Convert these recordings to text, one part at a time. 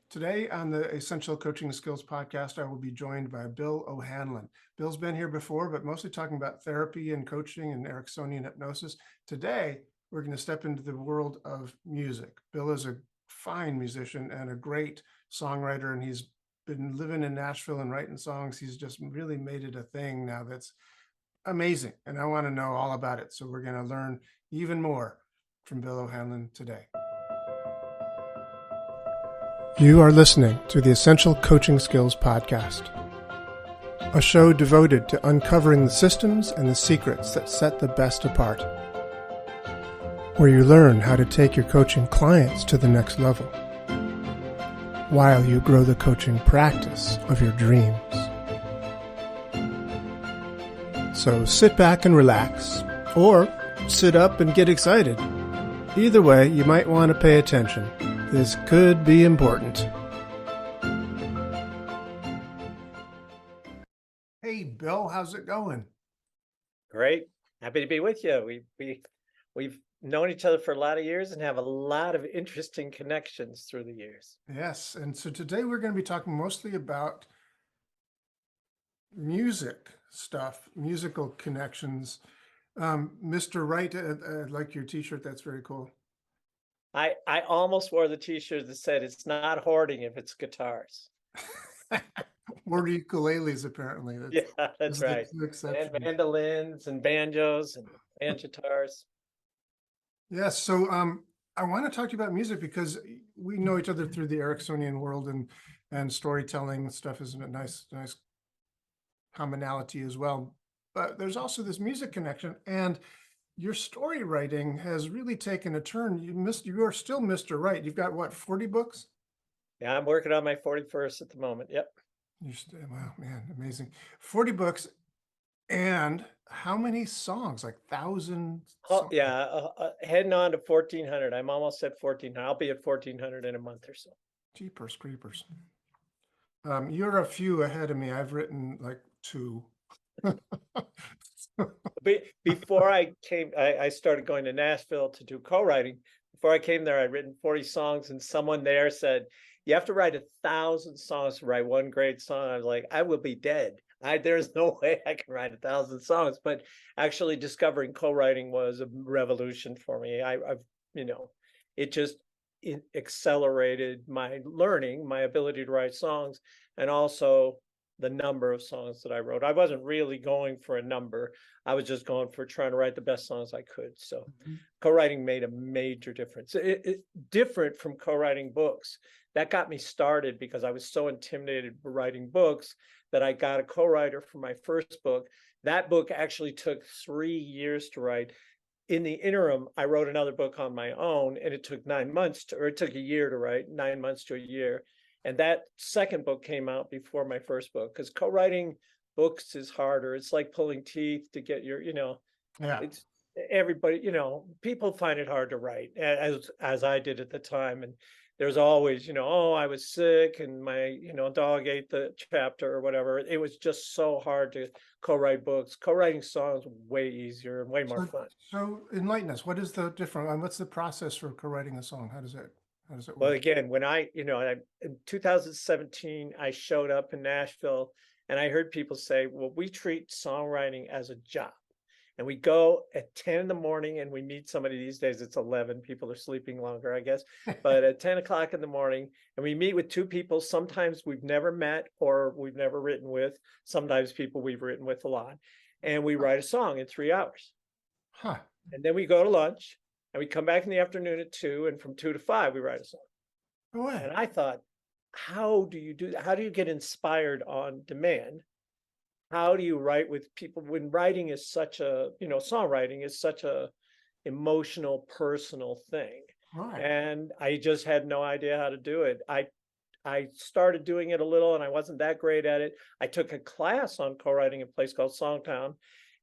Today on the Essential Coaching Skills podcast, I will be joined by Bill O'Hanlon. Bill's been here before, but mostly talking about therapy and coaching and Ericksonian hypnosis. Today, we're going to step into the world of music. Bill is a fine musician and a great songwriter, and he's been living in Nashville and writing songs. He's just really made it a thing now that's amazing, and I want to know all about it. So we're going to learn even more from Bill O'Hanlon today. You are listening to the Essential Coaching Skills Podcast, a show devoted to uncovering the systems and the secrets that set the best apart, where you learn how to take your coaching clients to the next level, while you grow the coaching practice of your dreams. So sit back and relax, or sit up and get excited. Either way, you might want to pay attention. This could be important. Hey, Bill, how's it going? Great. Happy to be with you. We've known each other for a lot of years and have a lot of interesting connections through the years. Yes, and so today we're going to be talking mostly about music stuff, musical connections. Mr. Wright, I like your t-shirt. That's very cool. I almost wore the t-shirt that said it's not hoarding if it's guitars. Or ukuleles, apparently. That's right. And mandolins and banjos and guitars. Yes, so I want to talk to you about music because we know each other through the Ericksonian world, and storytelling stuff is a nice commonality as well. But there's also this music connection, and your story writing has really taken a turn. You are still Mr. Wright. You've got what, 40 books? Yeah, I'm working on my 41st at the moment. Yep. Wow, man, amazing. 40 books. And how many songs? Like 1,000 songs? Oh, yeah, heading on to 1,400. I'm almost at 1,400. I'll be at 1,400 in a month or so. Jeepers creepers. You're a few ahead of me. I've written like 2. Before I came, I started going to Nashville to do co-writing. Before I came there, I'd written 40 songs, and someone there said, "You have to write 1,000 songs to write one great song." I was like, I will be dead. There's no way I can write 1,000 songs. But actually, discovering co-writing was a revolution for me. It accelerated my learning, my ability to write songs, and also the number of songs that I wrote. I wasn't really going for a number. I was just going for trying to write the best songs I could. So co-writing made a major difference. It different from co-writing books. That got me started because I was so intimidated by writing books that I got a co-writer for my first book. That book actually took 3 years to write. In the interim, I wrote another book on my own, and it took 9 months it took a year to write, 9 months to a year. And that second book came out before my first book, because co-writing books is harder. It's like pulling teeth to get your, it's everybody, people find it hard to write, as I did at the time. And there's always, oh, I was sick and my, dog ate the chapter or whatever. It was just so hard to co-write books. Co-writing songs way easier and way more fun. So enlighten us. What is the difference? What's the process for co-writing a song? How does it work? Well, again, when in 2017, I showed up in Nashville and I heard people say, well, we treat songwriting as a job. And we go at 10 in the morning and we meet somebody. These days it's 11. People are sleeping longer, I guess. But at 10 o'clock in the morning, and we meet with 2 people. Sometimes we've never met or we've never written with. Sometimes people we've written with a lot. And we write a song in 3 hours. And then we go to lunch. And we come back in the afternoon at 2, and from 2 to 5, we write a song. And I thought, how do you do that? How do you get inspired on demand? How do you write with people when writing is such a, songwriting is such a emotional, personal thing? Right. And I just had no idea how to do it. I started doing it a little, and I wasn't that great at it. I took a class on co-writing at a place called Songtown.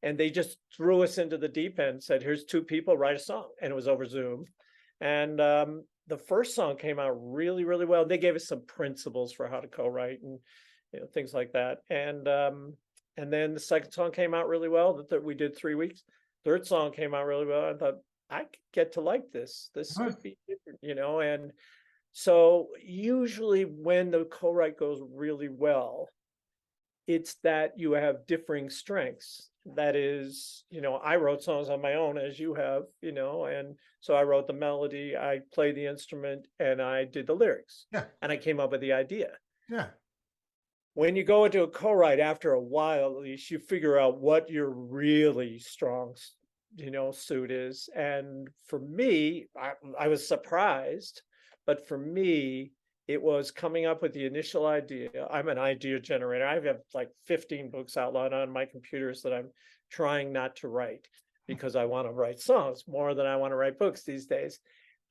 And they just threw us into the deep end, said, here's 2 people, write a song. And it was over Zoom. And the first song came out really, really well. They gave us some principles for how to co-write and things like that. And then the second song came out really well. That we did 3 weeks. Third song came out really well. I thought, I could get to like this. This would be different, And So usually when the co-write goes really well, it's that you have differing strengths. That is, I wrote songs on my own, as you have, and so I wrote the melody, I played the instrument, and I did the lyrics, Yeah. and I came up with the idea. Yeah. When you go into a co-write, after a while, at least you figure out what your really strong, suit is. And for me, I was surprised, but for me, it was coming up with the initial idea. I'm an idea generator. I have like 15 books outlined on my computers that I'm trying not to write because I want to write songs more than I want to write books these days.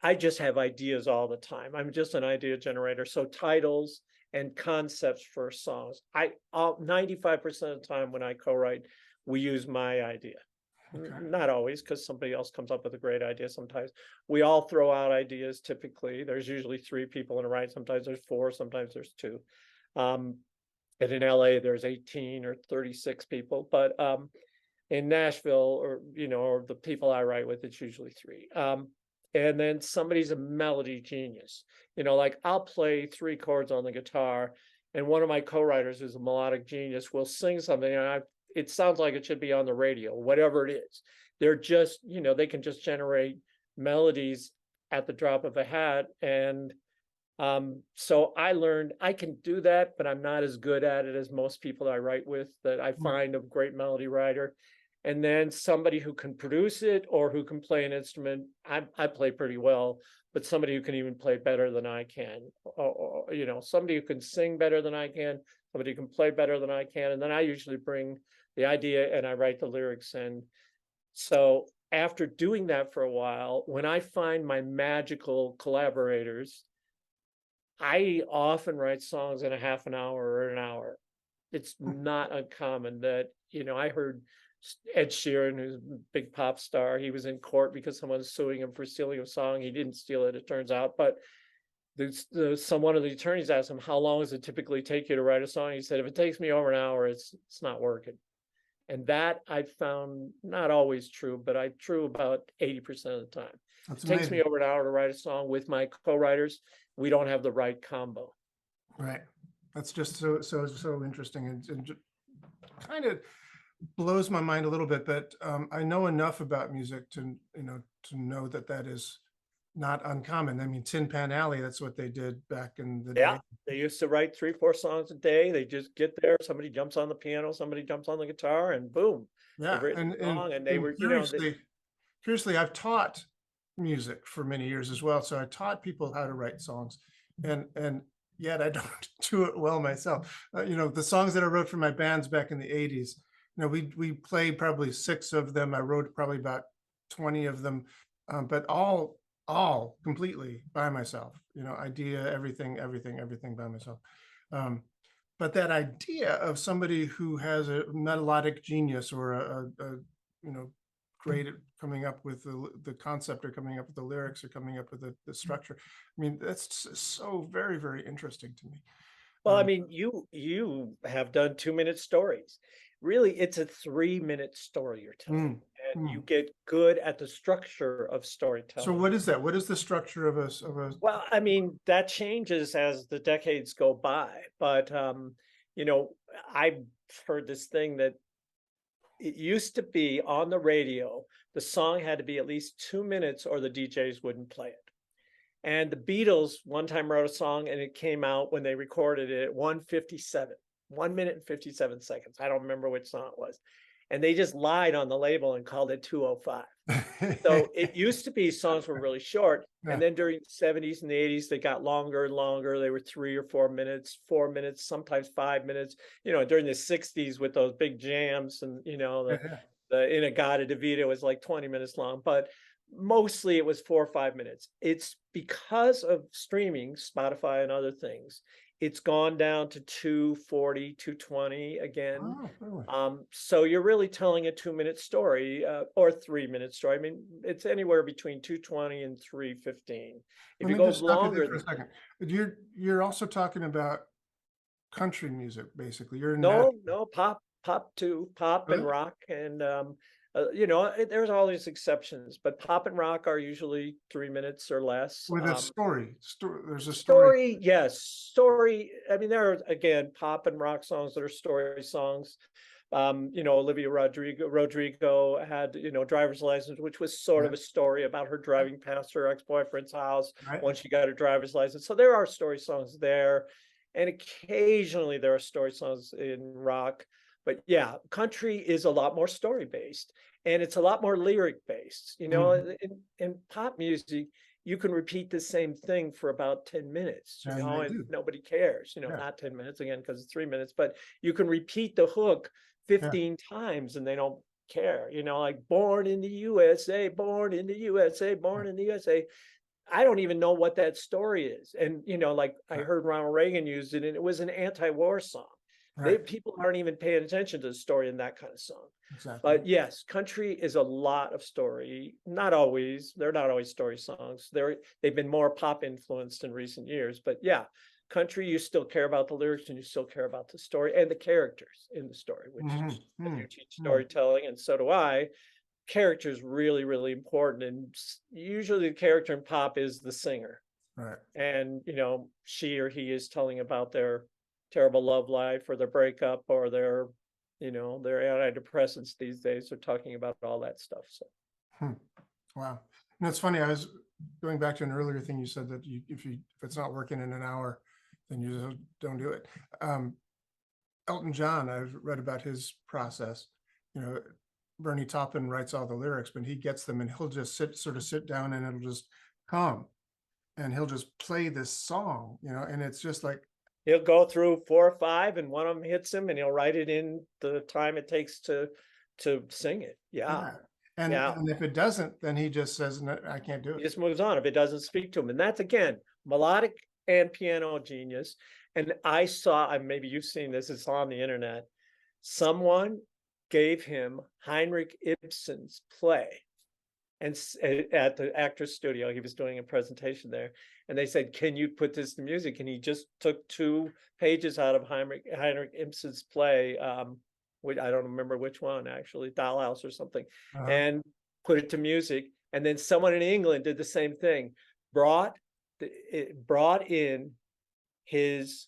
I just have ideas all the time. I'm just an idea generator. So titles and concepts for songs. 95% of the time when I co-write, we use my idea. Okay. Not always, because somebody else comes up with a great idea. Sometimes we all throw out ideas. Typically, there's usually 3 people in a write. Sometimes there's 4, sometimes there's 2. And in LA, there's 18 or 36 people. But in Nashville, or the people I write with, it's usually 3. And then somebody's a melody genius. Like I'll play 3 chords on the guitar, and one of my co-writers who's a melodic genius will sing something, and it sounds like it should be on the radio, whatever it is. They're just, they can just generate melodies at the drop of a hat. And so I learned I can do that, but I'm not as good at it as most people I write with that I find a great melody writer. And then somebody who can produce it or who can play an instrument. I play pretty well, but somebody who can even play better than I can, or somebody who can sing better than I can, somebody who can play better than I can. And then I usually bring the idea and I write the lyrics. And so after doing that for a while, when I find my magical collaborators, I often write songs in a half an hour or an hour. It's not uncommon that, I heard Ed Sheeran, who's a big pop star, he was in court because someone was suing him for stealing a song. He didn't steal it, it turns out. But one of the attorneys asked him, how long does it typically take you to write a song? He said, if it takes me over an hour, it's not working. And that I found not always true, but true about 80% of the time. That's It takes me amazing. over an hour to write a song with my co-writers. We don't have the right combo. Right. That's just so interesting, and kind of blows my mind a little bit. But I know enough about music to know that that is not uncommon. I mean, Tin Pan Alley, that's what they did back in the Yeah, day. they used to write 3, 4 songs a day. They just get there, somebody jumps on the piano, somebody jumps on the guitar, and boom, they've Yeah, written a song. And they and were, curiously, I've taught music for many years as well. So I taught people how to write songs, and yet I don't do it well myself. The songs that I wrote for my bands back in the 80s, we played probably 6 of them. I wrote probably about 20 of them, but all completely by myself. Idea, everything by myself. But that idea of somebody who has a melodic genius or a great at coming up with the concept, or coming up with the lyrics, or coming up with the structure. I mean, that's so very, very interesting to me. well, I mean, you have done 2-minute stories. Really, it's a 3-minute story you're telling, mm, and you mm. get good at the structure of So storytelling. what is that? What is the structure of a Well, I mean, that changes as the decades go by, but you know, I've heard this thing that it used to be on the radio, the song had to be at least 2 minutes or the DJs wouldn't play it. And the Beatles one time wrote a song and it came out when they recorded it at 1:57, 1 minute and 57 seconds. I don't remember which song it was. And they just lied on the label and called it 2:05. So it used to be songs were really short. And Yeah. then during the 70s and the 80s, they got longer and longer. They were 3 or 4 minutes, 4 minutes, sometimes 5 minutes. During the 60s with those big jams and, Yeah. the Inagata DeVita was like 20 minutes long, but mostly it was 4 or 5 minutes. It's because of streaming, Spotify and other things, it's gone down to 2:40, 2:20 again. Oh, really? So you're really telling a 2-minute story, or 3-minute story. I mean, it's anywhere between 2:20 and 3:15. If Let you me go just stop you there longer for a than that, second. You're also talking about country music, basically. You're in that. no, pop too, pop and Really? rock, and There's all these exceptions, but pop and rock are usually 3 minutes or less. With a story, there's a story. Story, yes, story. I mean, there are, again, pop and rock songs that are story songs. Olivia Rodrigo had, driver's license, which was sort of a story about her driving past her ex-boyfriend's house Right. once she got her driver's license. So there are story songs there. And occasionally there are story songs in rock. But yeah, country is a lot more story based, and it's a lot more lyric based. Mhm. In pop music, you can repeat the same thing for about 10 minutes, And they and do. nobody cares, Yeah. not 10 minutes again, because it's 3 minutes, but you can repeat the hook Yeah. 15 times and they don't care, like born in the USA, born in the USA, born in the USA. I don't even know what that story is. And, like I Right. heard Ronald Reagan use it, and it was an anti-war song. Right. People aren't even paying attention to the story in that kind of song. Exactly. But yes, country is a lot of story. Not always. They're not always story songs. They've been more pop influenced in recent years. But yeah, country, you still care about the lyrics and you still care about the story and the characters in the story, which Mhm. you teach Mhm. storytelling, and so do I. Character is really, really important. And usually the character in pop is the singer. Right. And, she or he is telling about their terrible love life or their breakup or their antidepressants these days. They're talking about all that stuff. So Hmm. Wow. It's funny. I was going back to an earlier thing you said that if it's not working in an hour, then you don't do it. Elton John, I've read about his process. Bernie Taupin writes all the lyrics, but he gets them and he'll just sit down and it'll just come and he'll just play this song, and it's just like, he'll go through 4 or 5 and one of them hits him and he'll write it in the time it takes to sing it. Yeah. yeah. And, Yeah. and if it doesn't, then he just says, no, I can't do He it. just moves on if it doesn't speak to him. And that's, again, melodic and piano genius. And I saw, and maybe you've seen this, it's on the internet. Someone gave him Heinrich Ibsen's play, and at the Actors Studio, he was doing a presentation there, and they said, "Can you put this to music?" And he just took 2 pages out of Heinrich Ibsen's play, which I don't remember which one actually, Dollhouse or something, Uh-huh. and put it to music. And then someone in England did the same thing, brought in his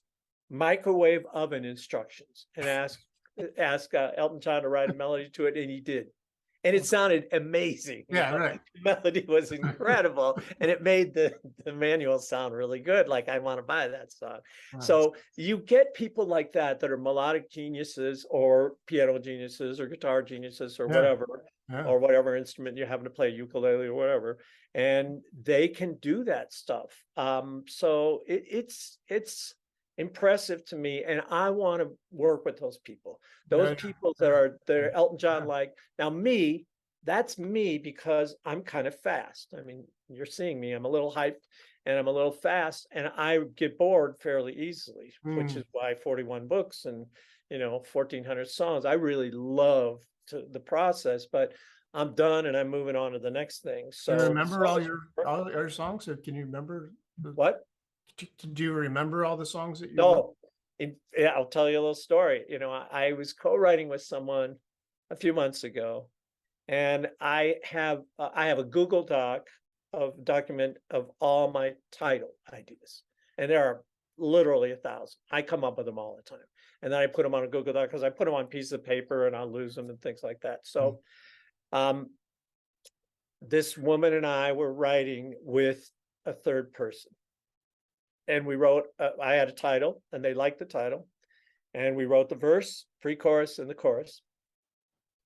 microwave oven instructions and asked Elton John to write a melody to it, and he did. And it sounded amazing. Yeah, right. The melody was incredible, and it made the manual sound really good. Like, I want to buy that song. Wow. So you get people like that are melodic geniuses or piano geniuses or guitar geniuses or whatever instrument you happen to play, ukulele or whatever, and they can do that stuff. So it's impressive to me, and I want to work with those people. Those people that are Elton John like. Now that's me because I'm kind of fast. I mean, you're seeing me, I'm a little hyped and I'm a little fast, and I get bored fairly easily, which is why 41 books and 1,400 songs. I really love the process, but I'm done and I'm moving on to the next thing. So you remember all your songs? Can you remember what? Do you remember all the songs that you No, yeah, I'll tell you a little story. I was co-writing with someone a few months ago, and I have a Google document of all my title ideas, and there are literally 1,000. I come up with them all the time, and then I put them on a Google Doc because I put them on pieces of paper and I'll lose them and things like that. So, this woman and I were writing with a third person. And we wrote, I had a title and they liked the title. And we wrote the verse, pre-chorus, and the chorus.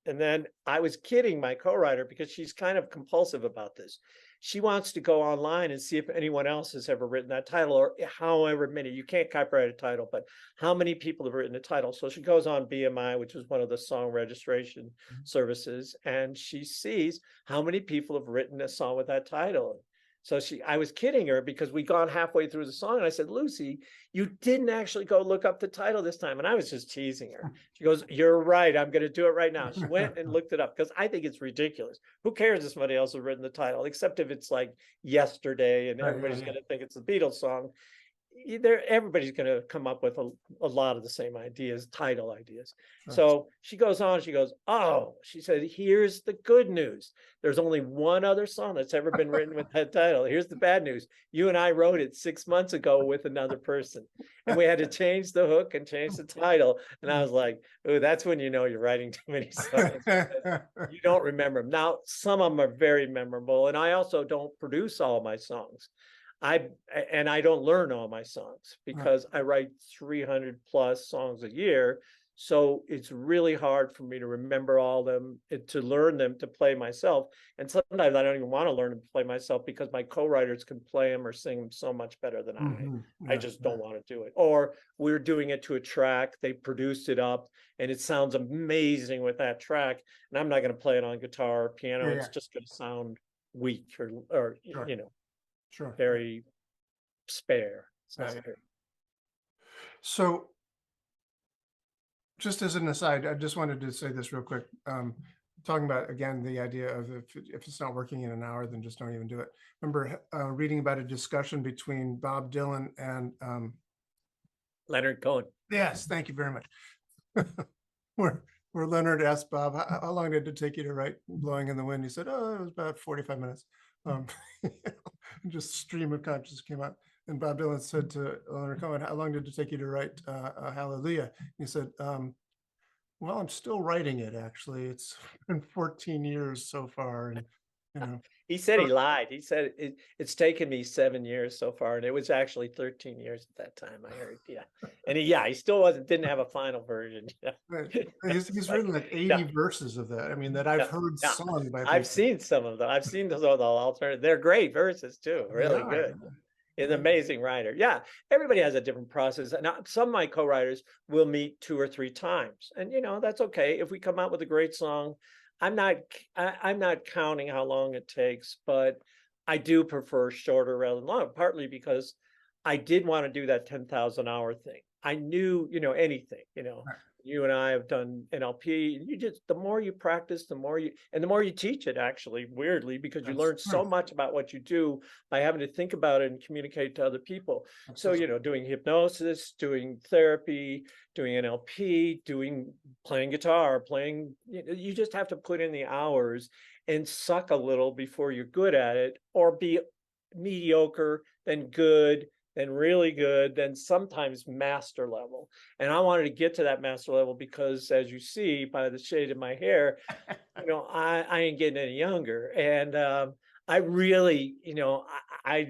And then I was kidding my co-writer because she's kind of compulsive about this. She wants to go online and see if anyone else has ever written that title, or however many. You can't copyright a title, but how many people have written a title? So she goes on BMI, which is one of the song registration services, and she sees how many people have written a song with that title. So I was kidding her because we'd gone halfway through the song, and I said, "Lucy, you didn't actually go look up the title this time." And I was just teasing her. She goes, "You're right. I'm going to do it right now." She went and looked it up because I think it's ridiculous. Who cares if somebody else has written the title, except if it's like Yesterday and everybody's going to think it's the Beatles song. everybody's going to come up with a lot of the same ideas, title ideas. Sure. So she goes on, she goes, oh, she said, here's the good news. There's only one other song that's ever been written with that title. Here's the bad news. You and I wrote it 6 months ago with another person, and we had to change the hook and change the title. And I was like, oh, that's when you know you're writing too many songs. You don't remember them. Now, some of them are very memorable, and I also don't produce all my songs. I don't learn all my songs because I write 300 plus songs a year. So it's really hard for me to remember all them, to learn them, to play myself. And sometimes I don't even want to learn them to play myself because my co-writers can play them or sing them so much better than I just don't want to do it. Or we're doing it to a track, they produced it up and it sounds amazing with that track. And I'm not going to play it on guitar or piano. It's just going to sound weak or you know, very spare. So just as an aside, I just wanted to say this real quick. Talking about, again, the idea of if it's not working in an hour, then just don't even do it. Remember reading about a discussion between Bob Dylan and Leonard Cohen. Yes, thank you very much. where Leonard asked Bob, how long did it take you to write Blowing in the Wind? He said, oh, it was about 45 minutes. Just stream of consciousness came out. And Bob Dylan said to Leonard Cohen, how long did it take you to write Hallelujah? He said, well, I'm still writing it, actually. It's been 14 years so far. And, you know. He said he lied. He said it's taken me 7 years so far, and it was actually 13 years at that time. I heard, and he still didn't have a final version. He's written like 80 verses of that. I mean, that I've heard sung by people. I've seen some of them. I've seen those alternative. They're great verses too. Really good. An amazing writer. Yeah, everybody has a different process. Now, some of my co-writers will meet 2 or 3 times, and that's okay. If we come out with a great song, I'm not counting how long it takes, but I do prefer shorter rather than long, partly because I did want to do that 10,000 hour thing. I knew, anything, you and I have done NLP, and the more you practice, the more you teach it, actually, weirdly, because you learn so much about what you do by having to think about it and communicate to other people. So, doing hypnosis, doing therapy, doing NLP, playing guitar, you just have to put in the hours and suck a little before you're good at it, or be mediocre, then good, then really good, then sometimes master level. And I wanted to get to that master level because, as you see by the shade of my hair, I ain't getting any younger. And I really,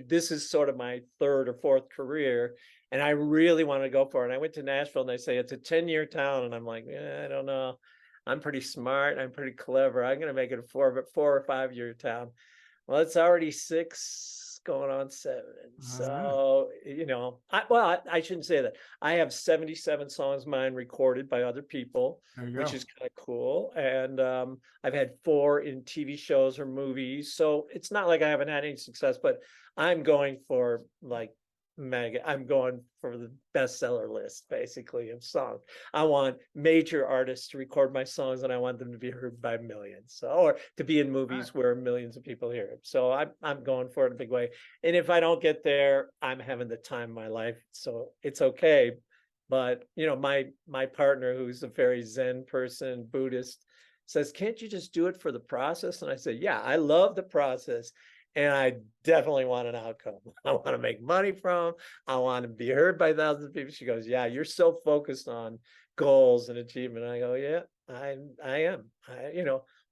this is sort of my 3rd or 4th career, and I really want to go for it. And I went to Nashville, and they say it's a 10-year town, and I'm like, I don't know. I'm pretty smart. I'm pretty clever. I'm going to make it a 4 or 5 year town. Well, it's already 6 going on 7. So, I shouldn't say that. I have 77 songs mine recorded by other people, which is kind of cool. And I've had 4 in TV shows or movies. So it's not like I haven't had any success, but I'm going for I'm going for the bestseller list, basically, of songs. I want major artists to record my songs, and I want them to be heard by millions, or to be in movies where millions of people hear it. So I'm going for it in a big way. And if I don't get there, I'm having the time of my life. So it's okay. But my partner, who's a very Zen person, Buddhist, says, "Can't you just do it for the process?" And I said, "Yeah, I love the process. And I definitely want an outcome. I want to make money from. I want to be heard by thousands of people." She goes, "Yeah, you're so focused on goals and achievement." I go, "Yeah, I am.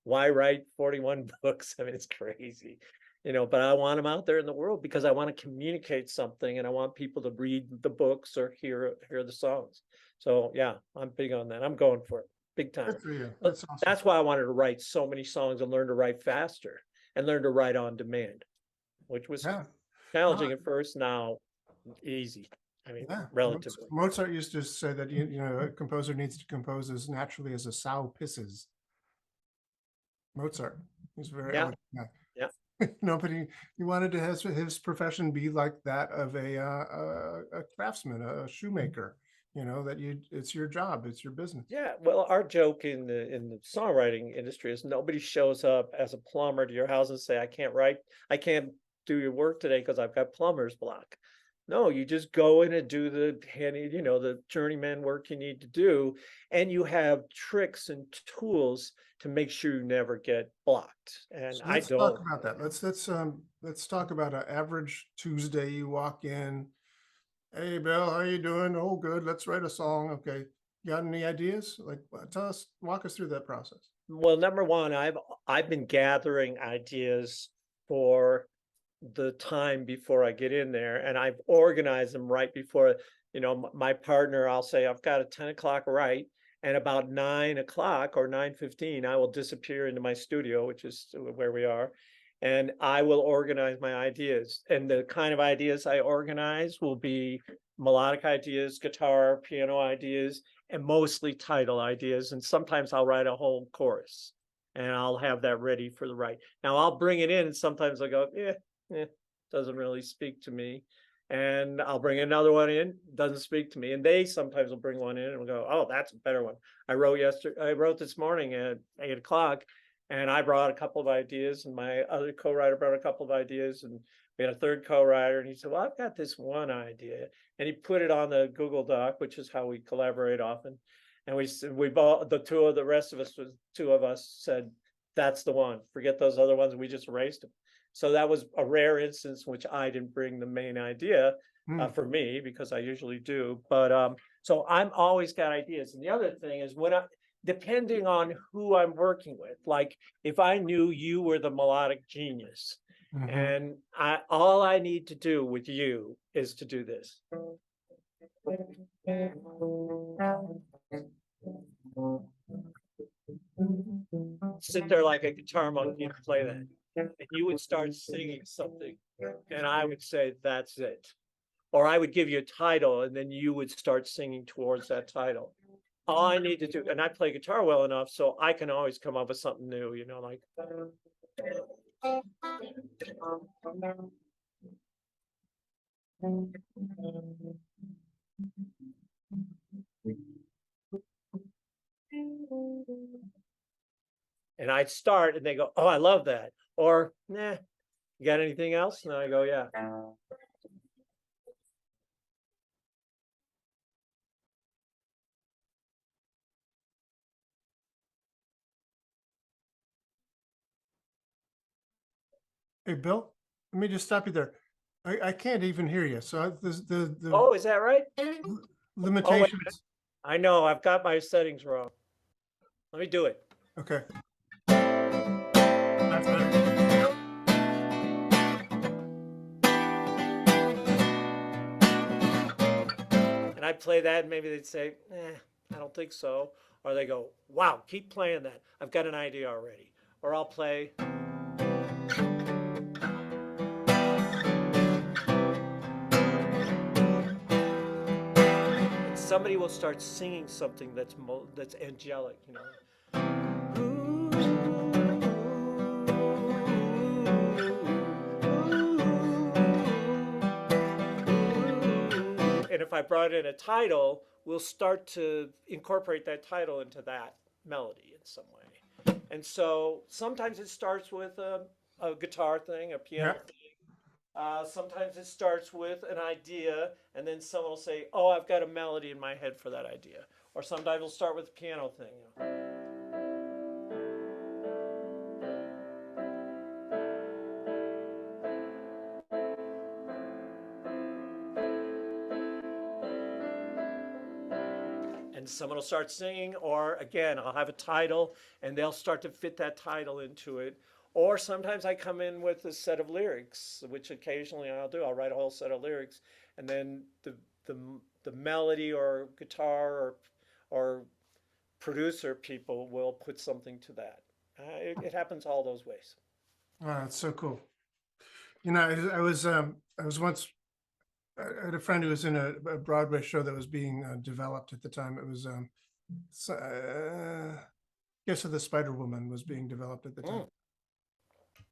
Why write 41 books? I mean, it's crazy, but I want them out there in the world because I want to communicate something, and I want people to read the books or hear the songs." So yeah, I'm big on that. I'm going for it big time. Good for you. That's awesome. That's why I wanted to write so many songs and learn to write faster. And learn to write on demand, which was challenging at first. Now, easy. I mean, relatively. Mozart used to say that a composer needs to compose as naturally as a sow pisses. Mozart, he's very eloquent. But he wanted to have his profession be like that of a craftsman, a shoemaker. It's your job, it's your business. Yeah, well, our joke in the songwriting industry is nobody shows up as a plumber to your house and say, I can't do your work today because I've got plumber's block. No, you just go in and do the the journeyman work you need to do, and you have tricks and tools to make sure you never get blocked. And So I let's talk don't. about that. Let's talk about an average Tuesday. You walk in, hey Bill, how you doing? Oh, good. Let's write a song. Okay. Got any ideas? Like, walk us through that process. Well, number one, I've been gathering ideas for the time before I get in there, and I've organized them right before, my partner, I'll say, I've got a 10 o'clock right, and about 9 o'clock or 9:15, I will disappear into my studio, which is where we are, and I will organize my ideas. And the kind of ideas I organize will be melodic ideas, guitar, piano ideas, and mostly title ideas. And sometimes I'll write a whole chorus and I'll have that ready for the write. Now I'll bring it in, and sometimes I go, doesn't really speak to me. And I'll bring another one in, doesn't speak to me. And they sometimes will bring one in and we'll go, oh, that's a better one. I wrote this morning at 8 o'clock, and I brought a couple of ideas, and my other co-writer brought a couple of ideas, and we had a third co-writer, and he said, well, I've got this one idea. And he put it on the Google Doc, which is how we collaborate often. And we both, the rest of us, was two of us said, that's the one. Forget those other ones. We just erased them. So that was a rare instance in which I didn't bring the main idea for me, because I usually do. But so I'm always got ideas. And the other thing is, depending on who I'm working with, like if I knew you were the melodic genius, and all I need to do with you is to do this. Sit there like a guitar monkey and play that. And you would start singing something, and I would say, that's it. Or I would give you a title, and then you would start singing towards that title. All I need to do, and I play guitar well enough, so I can always come up with something new, like. And I'd start, and they go, oh, I love that. Or, nah, you got anything else? And I go, yeah. Hey, Bill, let me just stop you there. I can't even hear you. So the Oh, is that right? limitations. I know, I've got my settings wrong. Let me do it. Okay. That's better. And I play that, and maybe they'd say, I don't think so. Or they go, wow, keep playing that. I've got an idea already. Or I'll play. And somebody will start singing something that's angelic, And if I brought in a title, we'll start to incorporate that title into that melody in some way. And so sometimes it starts with a guitar thing, a piano thing. Sometimes it starts with an idea, and then someone will say, oh, I've got a melody in my head for that idea. Or sometimes it'll start with a piano thing. And someone will start singing, or again, I'll have a title, and they'll start to fit that title into it. Or sometimes I come in with a set of lyrics, which occasionally I'll do. I'll write a whole set of lyrics, and then the melody or guitar or producer people will put something to that. It happens all those ways. Wow, that's so cool. I was once, I had a friend who was in a Broadway show that was being developed at the time. It was Kiss of the Spider Woman was being developed at the time.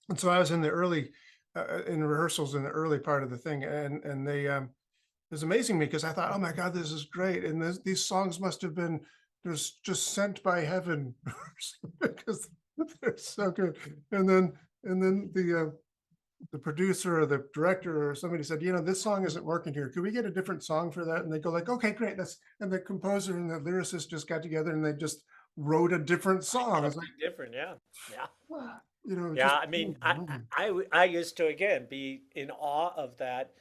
And so I was in the early, in rehearsals in the early part of the thing, and they, it was amazing to me because I thought, oh my God, this is great. And these songs must have been just sent by heaven because they're so good. And then the producer or the director or somebody said, this song isn't working here. Could we get a different song for that? And they go like, okay, great. And the composer and the lyricist just got together and they just wrote a different song. It's like, Something different, yeah. Yeah. wow, Yeah, just I mean, I used to again be in awe of that,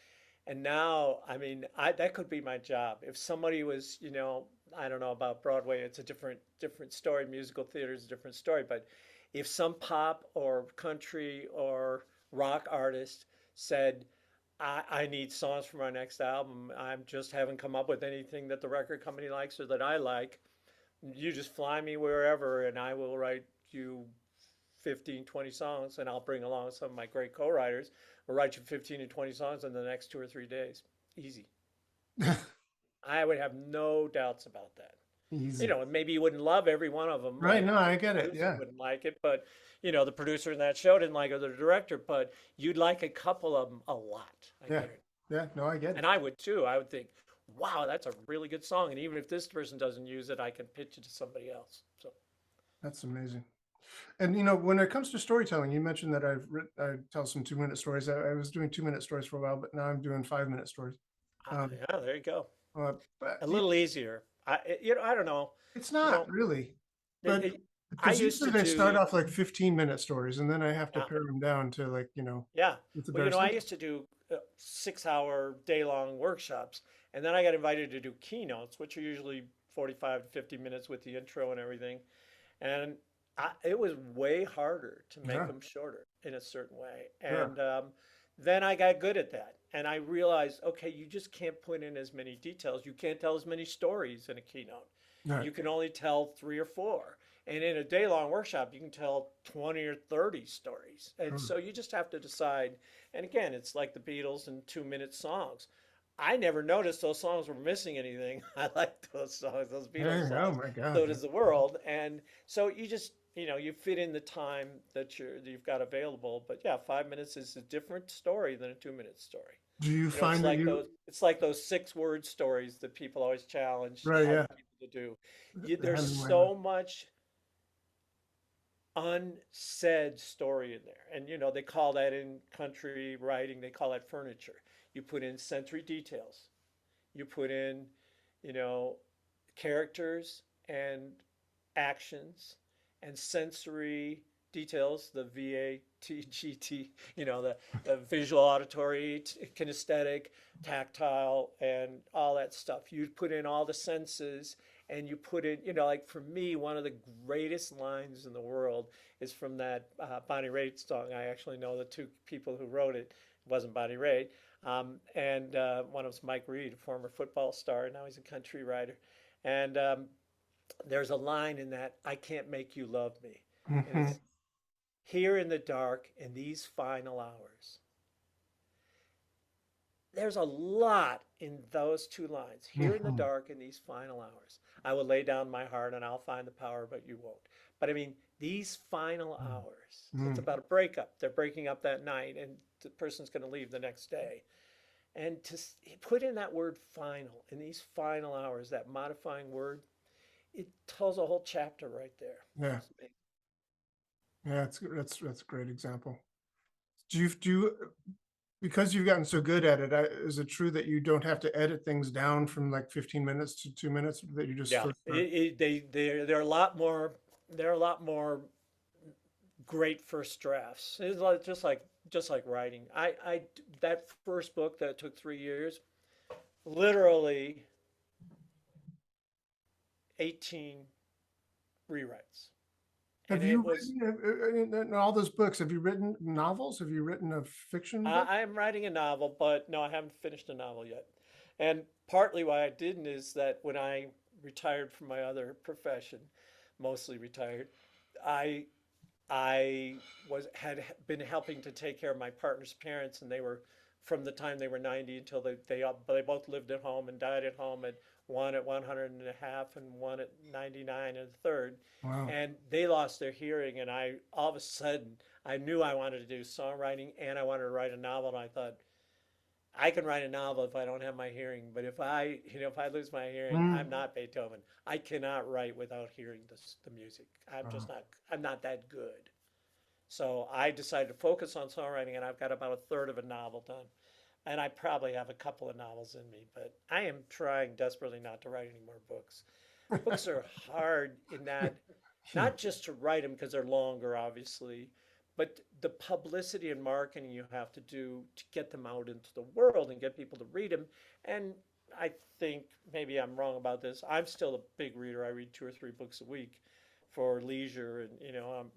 and now, I mean, I that could be my job. If somebody was, I don't know about Broadway, it's a different story. Musical theater is a different story, but if some pop or country or rock artist said, I need songs for my next album, I'm just haven't come up with anything that the record company likes or that I like, you just fly me wherever and I will write you 15, 20 songs, and I'll bring along some of my great co-writers. We'll write you 15 to 20 songs in the next 2 or 3 days. Easy. I would have no doubts about that. easy. And maybe you wouldn't love every one of them, Right. like No, the I get it. producer Yeah. wouldn't like it, but the producer in that show didn't like it, or the director, but you'd like a couple of them a lot. I Yeah. guarantee. Yeah. No, I get And it. I would too. I would think, wow, that's a really good song. And even if this person doesn't use it, I can pitch it to somebody else. So, That's amazing. And when it comes to storytelling, you mentioned that I tell some 2-minute stories. I was doing 2-minute stories for a while, but now I'm doing 5-minute stories. Um, yeah, there you go. but A little easier. I don't know. it's You not know, really, it, but it, I because used usually to they start do, off like 15-minute stories, and then I have to yeah, pare them down to like yeah. with the Well, bare I essentials. used to do 6 hour day-long workshops, and then I got invited to do keynotes, which are usually 45 to 50 minutes with the intro and everything. And it was way harder to make Yeah, them shorter in a certain way. yeah, And then I got good at that. And I realized, okay, you just can't put in as many details. You can't tell as many stories in a keynote. right. You can only tell 3 or 4. And in a day long workshop, you can tell 20 or 30 stories. And Mm. so you just have to decide. And again, it's like the Beatles and 2-minute songs. I never noticed those songs were missing anything. I like those songs, those Beatles Oh songs. my God. So does the world. And so you just, you fit in the time that you've got available. But yeah, 5 minutes is a different story than a 2-minute story. Do you It's find that like you those 6 word stories that people always challenge right? other Yeah, people to do. the There's Hemingway one. so much unsaid story in there. And they call that in country writing, they call that furniture. You put in sensory details. You put in, you know, characters and actions and sensory details, the VATGT, the visual, auditory, kinesthetic, tactile, and all that stuff. You put in all the senses and you put in, like for me, one of the greatest lines in the world is from that Bonnie Raitt song. I actually know the two people who wrote it. It wasn't Bonnie Raitt. And one of them was Mike Reed, a former football star. Now he's a country writer. And there's a line in that, I can't make you love me. And Hmm. it's here in the dark in these final hours. There's a lot in those two lines. Here in the Hmm. dark in these final hours. I will lay down my heart and I'll find the power, but you won't. But I mean, these final hours, it's Hmm. about a breakup. They're breaking up that night and the person's going to leave the next day. And to put in that word final, in these final hours, that modifying word, it tells a whole chapter right there. Yeah, yeah. That's a great example. Do you because you've gotten so good at it? Is it true that you don't have to edit things down from like 15 minutes to 2 minutes? That you just Yeah, sort of they're a lot more. They're a lot more great first drafts. It's like just like writing. I that first book that took 3 years, literally 18 rewrites, have and it you was. written in all those books? Have you written novels? Have you written a fiction book? I'm writing a novel, but no, I haven't finished a novel yet. And partly why I didn't is that when I retired from my other profession, mostly retired, I I had been helping to take care of my partner's parents, and they were from the time they were 90 until they both lived at home and died at home, and one at 100 and a half and one at 99 and a third. Wow. And they lost their hearing, and I all of a sudden I knew I wanted to do songwriting and I wanted to write a novel, and I thought I can write a novel if I don't have my hearing, but if I lose my hearing, I'm Mm. not Beethoven. I cannot write without hearing the music. Wow. I'm not that good. So I decided to focus on songwriting, and I've got about a third of a novel done. And I probably have a couple of novels in me, but I am trying desperately not to write any more books. Books are hard in that, Yeah. not just to write them because they're longer, obviously, but the publicity and marketing you have to do to get them out into the world and get people to read them. And I think maybe I'm wrong about this. I'm still a big reader. I read 2 or 3 books a week for leisure and,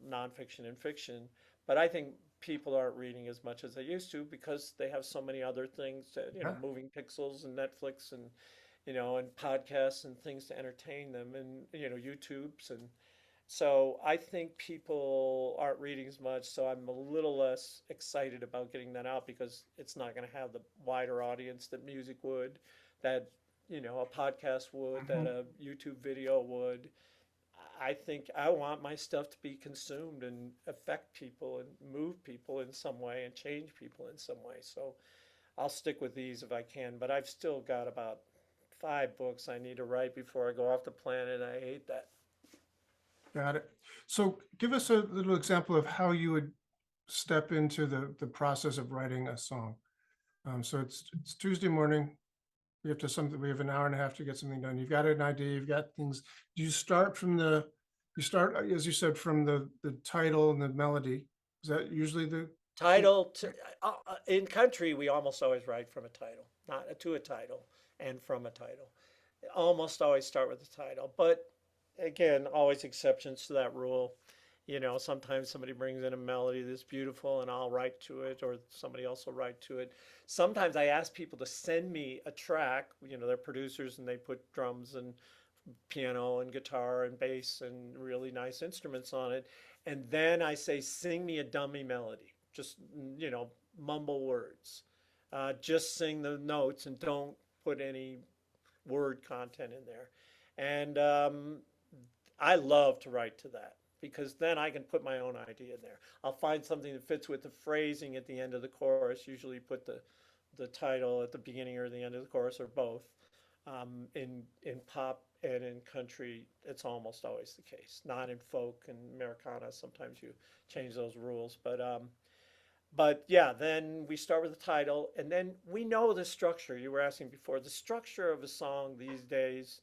nonfiction and fiction. But I think people aren't reading as much as they used to because they have so many other things that, Yeah. moving pixels and Netflix and, and podcasts and things to entertain them and, YouTubes. And so I think people aren't reading as much. So I'm a little less excited about getting that out because it's not going to have the wider audience that music would, that, a podcast would, that Mhm. a YouTube video would. I think I want my stuff to be consumed and affect people and move people in some way and change people in some way. So I'll stick with these if I can, but I've still got about 5 books I need to write before I go off the planet. I hate that. Got it. So give us a little example of how you would step into the process of writing a song. So it's Tuesday morning. We have an hour and a half to get something done. You've got an idea, you've got things. Do you start you start, as you said, from the title and the melody? Is that usually the key? Title to, in country, we almost always write from a title, not to a title and from a title. Almost always start with the title, but again, always exceptions to that rule. Sometimes somebody brings in a melody that's beautiful and I'll write to it, or somebody else will write to it. Sometimes I ask people to send me a track, they're producers and they put drums and piano and guitar and bass and really nice instruments on it. And then I say, sing me a dummy melody. Just, mumble words. Just sing the notes and don't put any word content in there. And I love to write to that because then I can put my own idea in there. I'll find something that fits with the phrasing at the end of the chorus. Usually put the title at the beginning or the end of the chorus or both. In pop and in country, it's almost always the case. Not in folk and Americana. Sometimes you change those rules, but yeah, then we start with the title, and then we know the structure. You were asking before. The structure of a song these days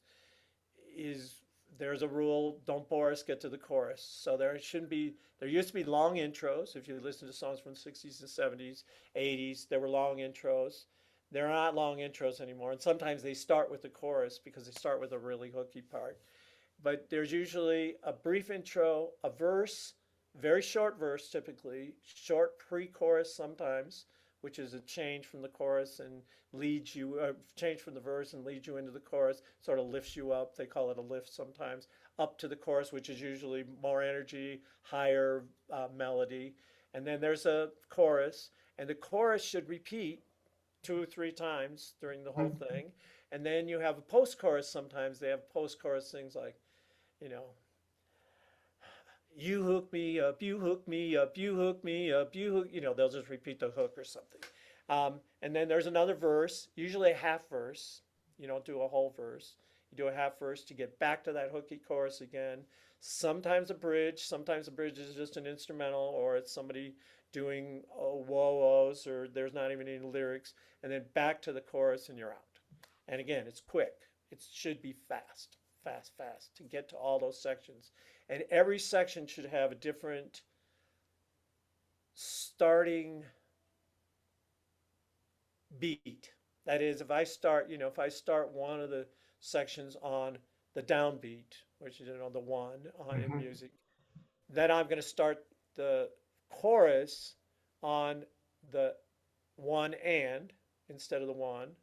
is there's a rule: don't bore us, get to the chorus. So there shouldn't be. There used to be long intros. If you listen to songs from the 60s and 70s, 80s, there were long intros. There are not long intros anymore, and sometimes they start with the chorus because they start with a really hooky part. But there's usually a brief intro, a verse, very short verse typically, short pre-chorus sometimes, which is a change from the chorus and leads you, change from the verse and leads you into the chorus, sort of lifts you up. They call it a lift sometimes, up to the chorus, which is usually more energy, higher melody. And then there's a chorus, and the chorus should repeat 2 or 3 times during the whole Mhm. thing. And then you have a post chorus sometimes. They have post chorus things like, you know, you hook me up, you hook me up, you hook me up, you hook, they'll just repeat the hook or something. And then there's another verse, usually a half verse. You don't do a whole verse. You do a half verse to get back to that hooky chorus again. Sometimes a bridge, sometimes the bridge is just an instrumental or it's somebody doing whoa-ohs or there's not even any lyrics. And then back to the chorus and you're out. And again, it's quick. It should be fast, fast, fast to get to all those sections. And every section should have a different starting beat. That is, if I start one of the sections on the downbeat, which is the one on in Mhm. music, then I'm going to start the chorus on the one and instead of the one,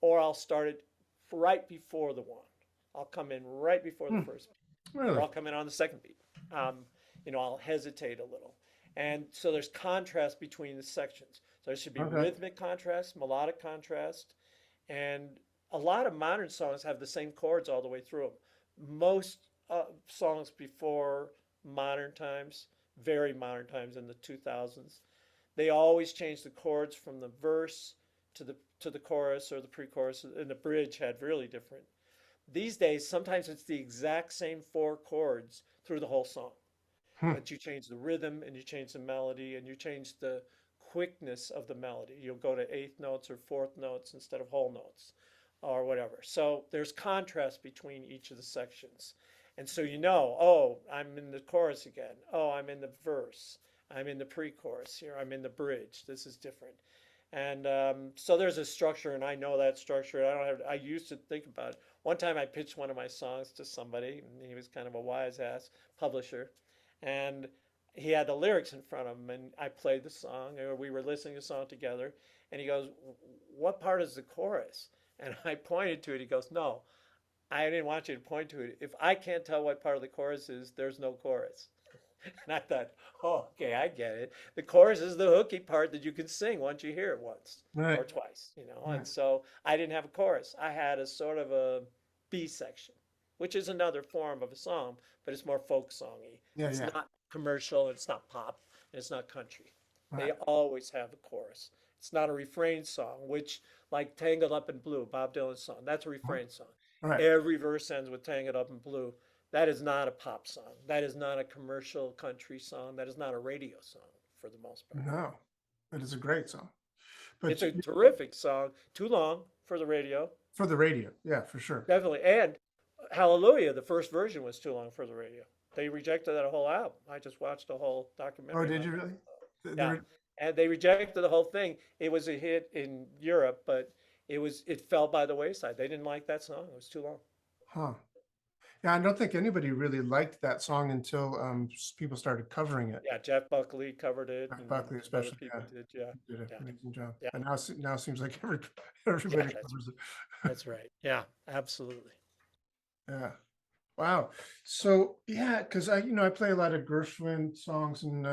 or I'll start it right before the one. I'll come in right before the Hmm. first or Really? I'll come in on the second beat. I'll hesitate a little. And so there's contrast between the sections. So there should be Okay. rhythmic contrast, melodic contrast, and a lot of modern songs have the same chords all the way through them. Most songs before modern times, very modern times in the 2000s, they always changed the chords from the verse to the chorus or the pre-chorus, and the bridge had really different. These days, sometimes it's the exact same 4 chords through the whole song. Hmm. but you change the rhythm and you change the melody and you change the quickness of the melody. You'll go to eighth notes or fourth notes instead of whole notes or whatever. So there's contrast between each of the sections. And so you know, oh, I'm in the chorus again. Oh, I'm in the verse. I'm in the pre-chorus here. I'm in the bridge. This is different. And so there's a structure, and I know that structure. I don't have. I used to think about it. One time, I pitched one of my songs to somebody, and he was kind of a wise ass publisher, and he had the lyrics in front of him, and I played the song, or we were listening to the song together, and he goes, "What part is the chorus?" And I pointed to it. He goes, "No, I didn't want you to point to it. If I can't tell what part of the chorus is, there's no chorus." And I thought, oh, okay, I get it. The chorus is the hooky part that you can sing once you hear it once Right. or twice, you know. Right. And so I didn't have a chorus. I had a sort of a B section, which is another form of a song, but it's more folk songy. Yeah. It's Yeah. not commercial, it's not pop, and it's not country. They Right. always have a chorus. It's not a refrain song, which like Tangled Up in Blue, Bob Dylan's song, that's a refrain song. Right. Every verse ends with Tangled Up in Blue. That is not a pop song. That is not a commercial country song. That is not a radio song for the most part. No, it is a great song. It's But a terrific song. Too long for the radio, for the radio, yeah, for sure. definitely. And Hallelujah, the first version was too long for the radio. They rejected that whole album. I just watched a whole Oh, documentary did about you that. really? Yeah, There, and they rejected the whole thing. It was a hit in Europe, but it fell by the wayside. They didn't like that song. It was too long. huh. Yeah, I don't think anybody really liked that song until people started covering it. Yeah, Jeff Buckley covered it, Jeff and Buckley some other especially, yeah, people did. Yeah, did an yeah, amazing job. yeah. And now it seems like Yeah, everybody that's covers it. that's right. Yeah, absolutely. Yeah. Wow. So yeah, because I play a lot of Gershwin songs and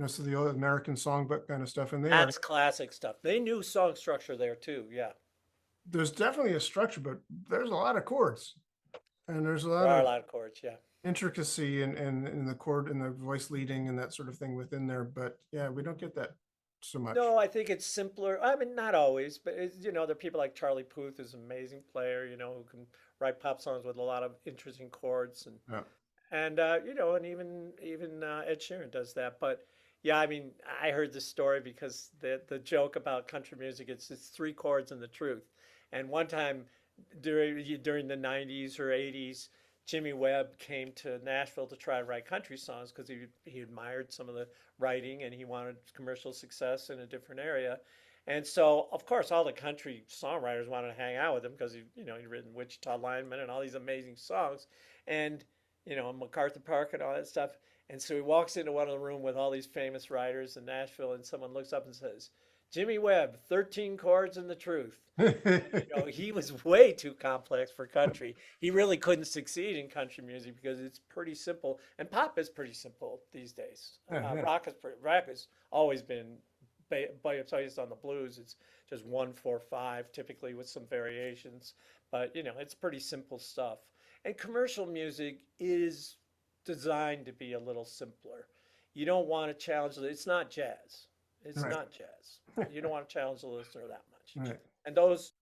so the old American songbook kind of stuff, and That's classic stuff. They knew song structure there too. Yeah, there's definitely a structure, but there's a lot of chords and there's a there lot are a of lot of chords. Yeah. intricacy and in the chord and the voice leading and that sort of thing within there. But yeah, we don't get that so much. No, I think it's simpler. I mean, not always, but there are people like Charlie Puth, who's an amazing player, who can write pop songs with a lot of interesting chords, Yeah. and even Ed Sheeran does that. But yeah, I mean, I heard this story because the joke about country music, it's three chords and the truth. And one time during the 90s or 80s, Jimmy Webb came to Nashville to try to write country songs because he admired some of the writing and he wanted commercial success in a different area. And so, of course, all the country songwriters wanted to hang out with him because he'd written Wichita Lineman and all these amazing songs, and MacArthur Park and all that stuff. And so he walks into one of the room with all these famous writers in Nashville, and someone looks up and says, "Jimmy Webb, 13 chords and the truth." He was way too complex for country. He really couldn't succeed in country music because it's pretty simple, and pop is pretty simple these days. Yeah, yeah. Rock has always been based on the blues. It's just 1-4-5, typically with some variations, but it's pretty simple stuff. And commercial music is designed to be a little simpler. You don't want to challenge it. It's not jazz. It's Right. not jazz. You don't want to challenge the listener that much. Right. And those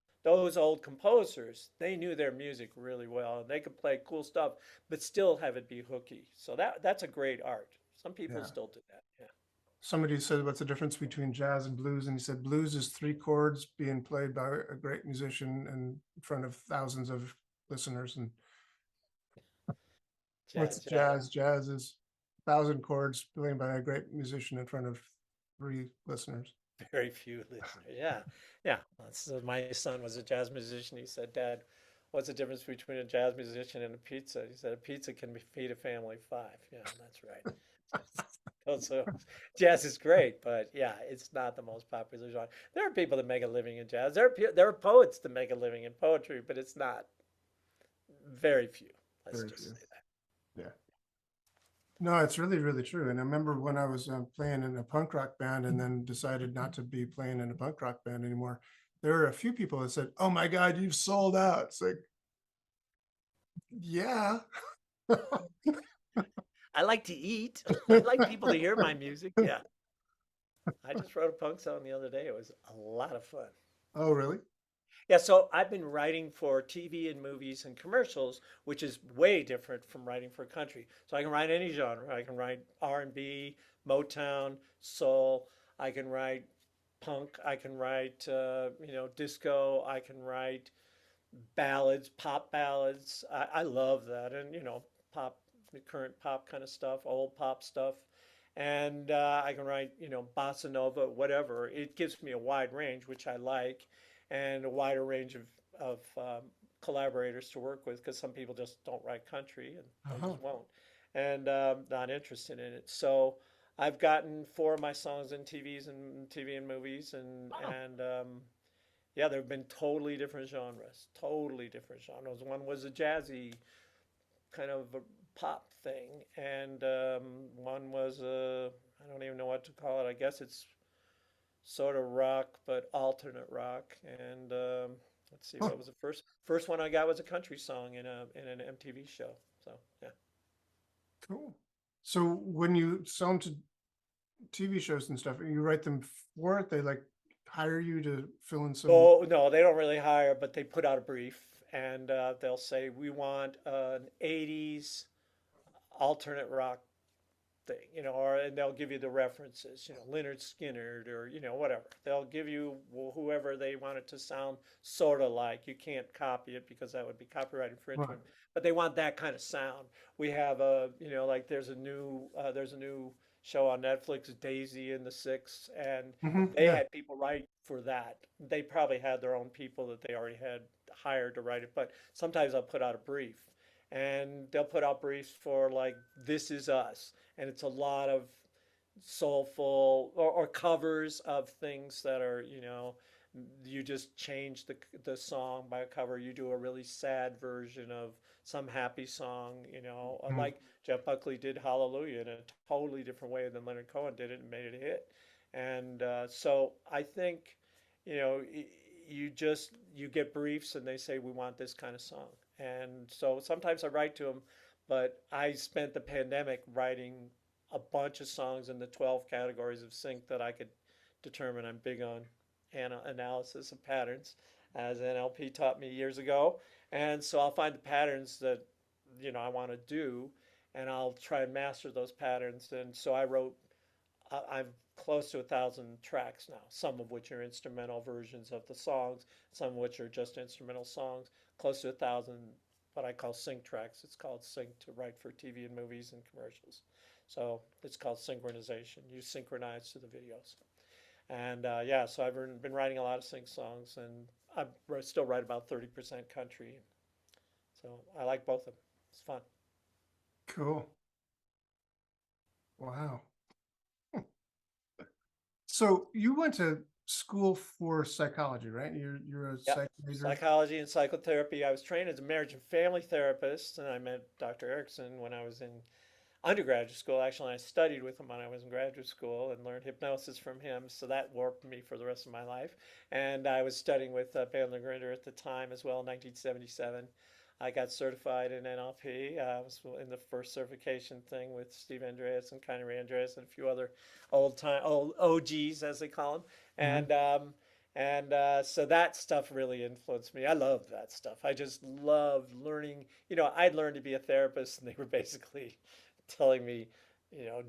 old composers, they knew their music really well, and they could play cool stuff, but still have it be hooky. So that's a great art. Some people Yeah. still do that. Yeah. Somebody said, "What's the difference between jazz and blues?" And he said, "Blues is three chords being played by a great musician in front of thousands of listeners, and what's Jazz, yeah. jazz? Jazz is 1,000 chords played by a great musician in front of three listeners." Very few listeners. Yeah. Yeah. My son was a jazz musician. He said, "Dad, what's the difference between a jazz musician and a pizza?" He said, "A pizza can feed a family of five." Yeah, that's right. So jazz is great, but yeah, it's not the most popular genre. There are people that make a living in jazz. There are poets that make a living in poetry, but it's not very few. Let's Very just few. say that. Yeah. No, it's really, really true. And I remember when I was playing in a punk rock band and then decided not to be playing in a punk rock band anymore, there were a few people that said, "Oh my God, you've sold out." It's like, yeah. I like to eat. I like people to hear my music. Yeah. I just wrote a punk song the other day. It was a lot of fun. Oh, really? Yeah, so I've been writing for TV and movies and commercials, which is way different from writing for country. So I can write any genre. I can write R&B, Motown, soul. I can write punk. I can write, disco. I can write ballads, pop ballads. I love that, and pop, the current pop kind of stuff, old pop stuff, and I can write, bossa nova, whatever. It gives me a wide range, which I like, and a wider range of collaborators to work with because some people just don't write country and they Uh-huh. just won't, and not interested in it. So I've gotten four of my songs in TV and movies, Oh, and yeah, there have been totally different genres, totally different genres. One was a jazzy kind of a pop thing, and one was I don't even know what to call it. I guess it's sort of rock, but alternate rock. And let's see, huh, what was the first one I got was a country song in an MTV show. So yeah. cool. So when you sell them to TV shows and stuff, you write them for it, they like hire you to fill in some. Oh no, they don't really hire, but they put out a brief, and they'll say we want an '80s alternate rock thing, or and they'll give you the references, Leonard Skinner or whatever. They'll give you whoever they want it to sound sort of like. You can't copy it because that would be copyright Right. infringement. But they want that kind of sound. We have a, like there's a new show on Netflix, Daisy and the Six, and they Yeah. had people write for that. They probably had their own people that they already had hired to write it, but sometimes I'll put out a brief and they'll put out briefs for like This Is Us, and it's a lot of soulful or covers of things that are, you just change the song by a cover. You do a really sad version of some happy song, Mhm. like Jeff Buckley did Hallelujah in a totally different way than Leonard Cohen did it and made it a hit. And so I think, you get briefs and they say we want this kind of song. And so sometimes I write to them, but I spent the pandemic writing a bunch of songs in the 12 categories of sync that I could determine. I'm big on analysis of patterns, as NLP taught me years ago. And so I'll find the patterns that, I want to do, and I'll try and master those patterns. And so I'm close to 1,000 tracks now, some of which are instrumental versions of the songs, some of which are just instrumental songs, close to 1,000 what I call sync tracks. It's called sync to write for TV and movies and commercials. So it's called synchronization. You synchronize to the videos. And yeah, so I've been writing a lot of sync songs, and I still write about 30% country. So I like both of them. It's fun. Cool. Wow. So you went to school for psychology, right? You're a Yep. psych major. Psychology and psychotherapy. I was trained as a marriage and family therapist, and I met Dr. Erickson when I was in undergraduate school. Actually, I studied with him when I was in graduate school and learned hypnosis from him. So that warped me for the rest of my life. And I was studying with Bandler Grinder at the time as well in 1977. I got certified in NLP. I was in the first certification thing with Steve Andreas and Connie Andreas and a few other old OGs as they call them. Mhm. And so that stuff really influenced me. I love that stuff. I just love learning. I'd learned to be a therapist, and they were basically telling me,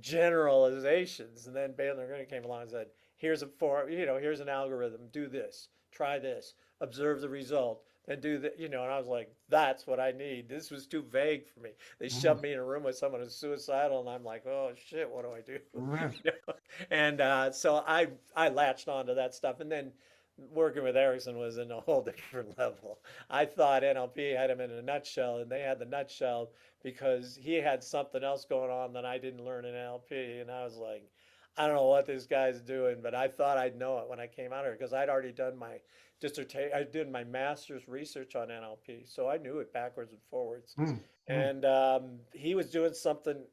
generalizations. And then Bandler Grinning came along and said, here's here's an algorithm, do this, try this, observe the result, then do that, and I was like, that's what I need. This was too vague for me. They Mhm. shoved me in a room with someone who's suicidal, and I'm like, oh shit, what do I do? Yeah. You know? And so I latched onto that stuff. And then working with Erickson was in a whole different level. I thought NLP had him in a nutshell, and they had the nutshell because he had something else going on that I didn't learn in NLP. And I was like, I don't know what this guy's doing, but I thought I'd know it when I came out here because I'd already done my dissertation. I did my master's research on NLP, so I knew it backwards and forwards. Mm, mm, And he was doing something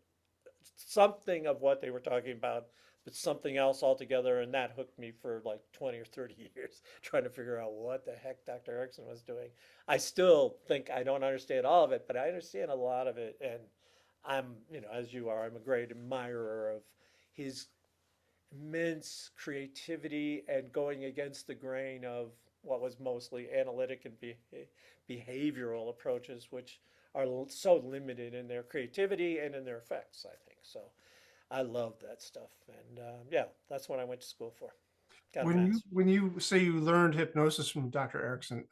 of what they were talking about, but something else altogether. And that hooked me for like 20 or 30 years, trying to figure out what the heck Dr. Erickson was doing. I still think I don't understand all of it, but I understand a lot of it. And I'm, as you are, I'm a great admirer of his immense creativity and going against the grain of what was mostly analytic and behavioral approaches, which are so limited in their creativity and in their effects, I think. So I love that stuff. And yeah, that's what I went to school for. Got a master's. When you say you learned hypnosis from Dr. Erickson,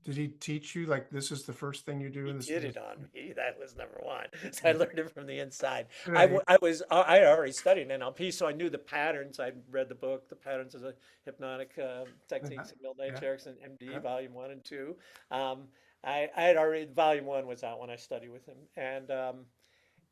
did he teach you like this is the first thing you do He in this? did it on me. That was number one. So I learned it from the inside. Right. I had already studied NLP, so I knew the patterns. I read the book, The Patterns of the Hypnotic Yeah. Techniques of Middle Age Yeah. Erickson, MD, Yeah. Volume 1 and 2. Um, I had already, Volume 1 was out when I studied with him.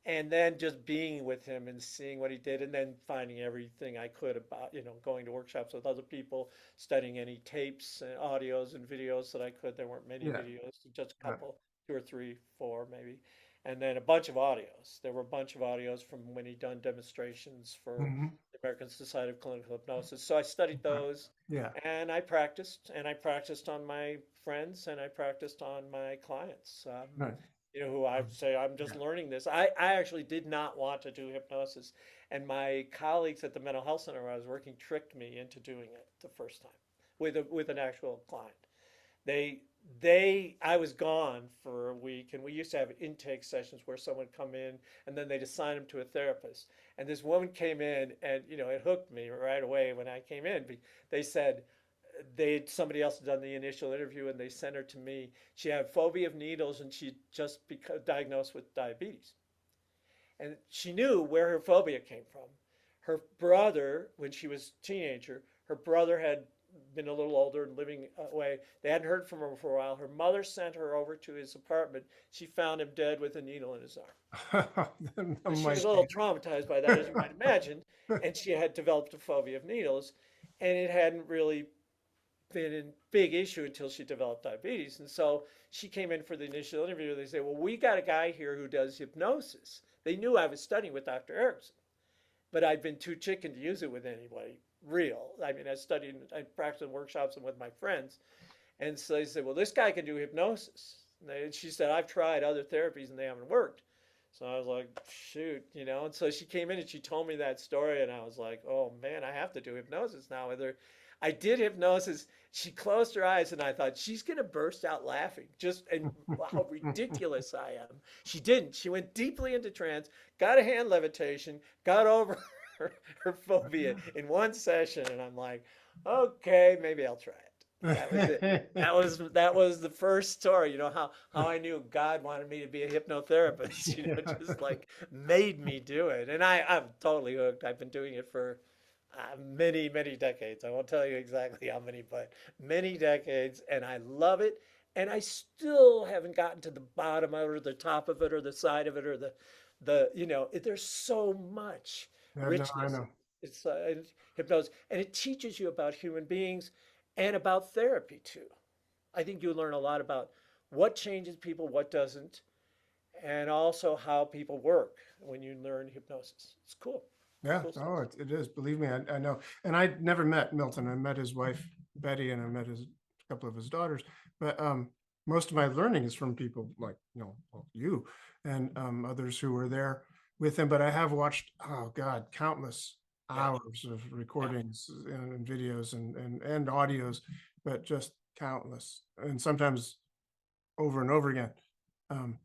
And then just being with him and seeing what he did, and then finding everything I could about, going to workshops with other people, studying any tapes and audios and videos that I could. There weren't many Yeah. videos, just a Yeah. couple, two or three, four maybe, and then a bunch of audios. There were a bunch of audios from when he'd done demonstrations for Mhm. the American Society of Clinical Hypnosis. So I studied Right. those, Yeah. and I practiced on my friends, and I practiced on my clients. Right. Who I say, I'm just Yeah. learning this. I actually did not want to do hypnosis, and my colleagues at the mental health center where I was working tricked me into doing it the first time with an actual client. They I was gone for a week, and we used to have intake sessions where someone would come in and then they'd assign him to a therapist. And this woman came in, and it hooked me right away when I came in. They said somebody else had done the initial interview, and they sent her to me. She had phobia of needles, and she just become diagnosed with diabetes. And she knew where her phobia came from. Her brother, when she was a teenager, her brother had been a little older and living away. They hadn't heard from her for a while. Her mother sent her over to his apartment. She found him dead with a needle in his arm. So she was a little traumatized by that, as you might imagine, and she had developed a phobia of needles, and it hadn't really been a big issue until she developed diabetes. And so she came in for the initial interview. They say, well, we got a guy here who does hypnosis. They knew I was studying with Dr. Erickson, but I'd been too chicken to use it with anybody real. I mean, I practiced in workshops and with my friends. And so they said, well, this guy can do hypnosis. And she said, I've tried other therapies and they haven't worked. So I was like, shoot, And so she came in and she told me that story, and I was like, oh man, I have to do hypnosis now with her. I did hypnosis. She closed her eyes, and I thought she's gonna burst out laughing. And how ridiculous I am. She didn't. She went deeply into trance, got a hand levitation, got over her phobia in one session, and I'm like, okay, maybe I'll try it. That was it. That was the first story. How I knew God wanted me to be a hypnotherapist. Just like made me do it, and I'm totally hooked. I've been doing it for many, many decades. I won't tell you exactly how many, but many decades, and I love it. And I still haven't gotten to the bottom of it, or the top of it, or the side of it, or there's so much Yeah, no, I richness. know. In hypnosis, and it teaches you about human beings and about therapy too. I think you learn a lot about what changes people, what doesn't, and also how people work when you learn hypnosis. It's cool. Yeah, Cool stuff. oh, it is. Believe me, I know. And I never met Milton. I met his wife, Betty, and I met a couple of his daughters. But most of my learning is from people like, well, you and others who were there with him. But I have watched, oh God, countless Yeah. hours of Yeah. recordings and videos and audios, but just countless. And sometimes over and over again. Um,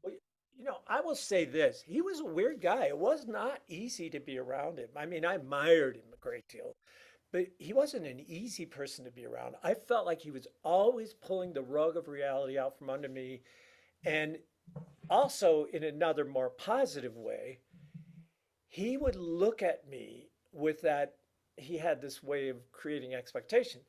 Well, I will say this. He was a weird guy. It was not easy to be around him. I mean, I admired him a great deal, but he wasn't an easy person to be around. I felt like he was always pulling the rug of reality out from under me. And also, in another more positive way, he would look at me with that. He had this way of creating expectation,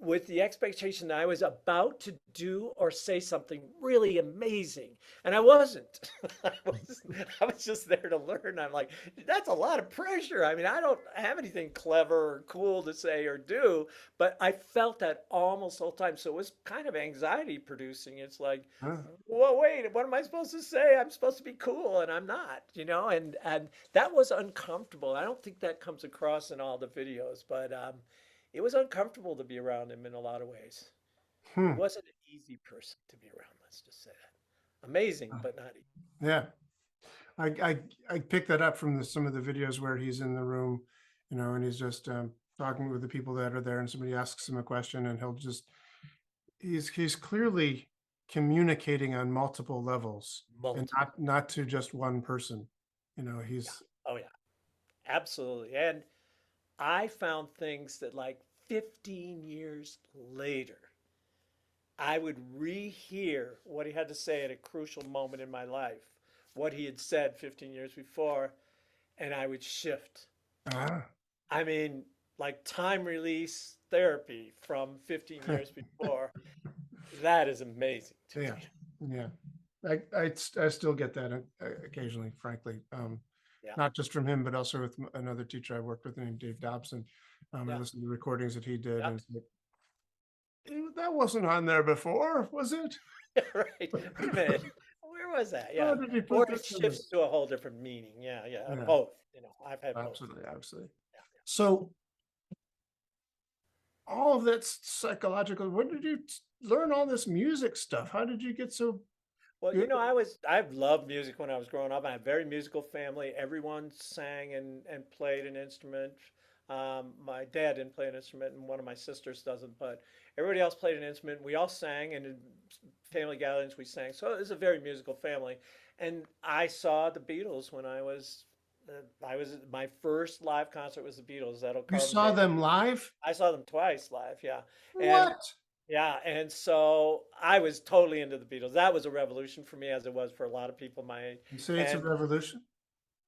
with the expectation that I was about to do or say something really amazing. And I wasn't. I was just there to learn. I'm like, that's a lot of pressure. I mean, I don't have anything clever or cool to say or do, but I felt that almost the whole time. So it was kind of anxiety producing. It's like, uh, well, wait, what am I supposed to say? I'm supposed to be cool and I'm not, and that was uncomfortable. I don't think that comes across in all the videos, but it was uncomfortable to be around him in a lot of ways. He hmm. wasn't an easy person to be around, let's just say that. Amazing, but not easy. Yeah. I picked that up from some of the videos where he's in the room, and he's just talking with the people that are there, and somebody asks him a question, and he's clearly communicating on multiple levels, and Multiple. not to just one person. Yeah. He's Oh yeah, absolutely. And I found things that like 15 years later, I would rehear what he had to say at a crucial moment in my life, what he had said 15 years before, and I would shift. ah, I mean, like time release therapy from 15 years before. That is amazing to yeah, me. yeah. I still get that occasionally, frankly. Yeah, Not just from him, but also with another teacher I worked with named Dave Dobson. I yeah, listened to the recordings that he did, yeah. and it's like, that wasn't on there before, was it? Right. Wait a minute. Where was that? How Yeah. did he Or put it this in there? shifts to a whole different meaning. Yeah, yeah. Yeah, Both. I've had both. absolutely, absolutely. Yeah. So all of that's psychological. When did you learn all this music stuff? How did you get so Well, good? I've loved music when I was growing up. I had a very musical family. Everyone sang and played an instrument. My dad didn't play an instrument, and one of my sisters doesn't, but everybody else played an instrument. We all sang, and in family gatherings we sang. So it was a very musical family. And I saw the Beatles when I was my first live concert was the Beatles. That'll You carve a saw day. them live? I saw them twice live, yeah. And What? yeah, and so I was totally into the Beatles. That was a revolution for me, as it was for a lot of people my age. You say it's a And revolution?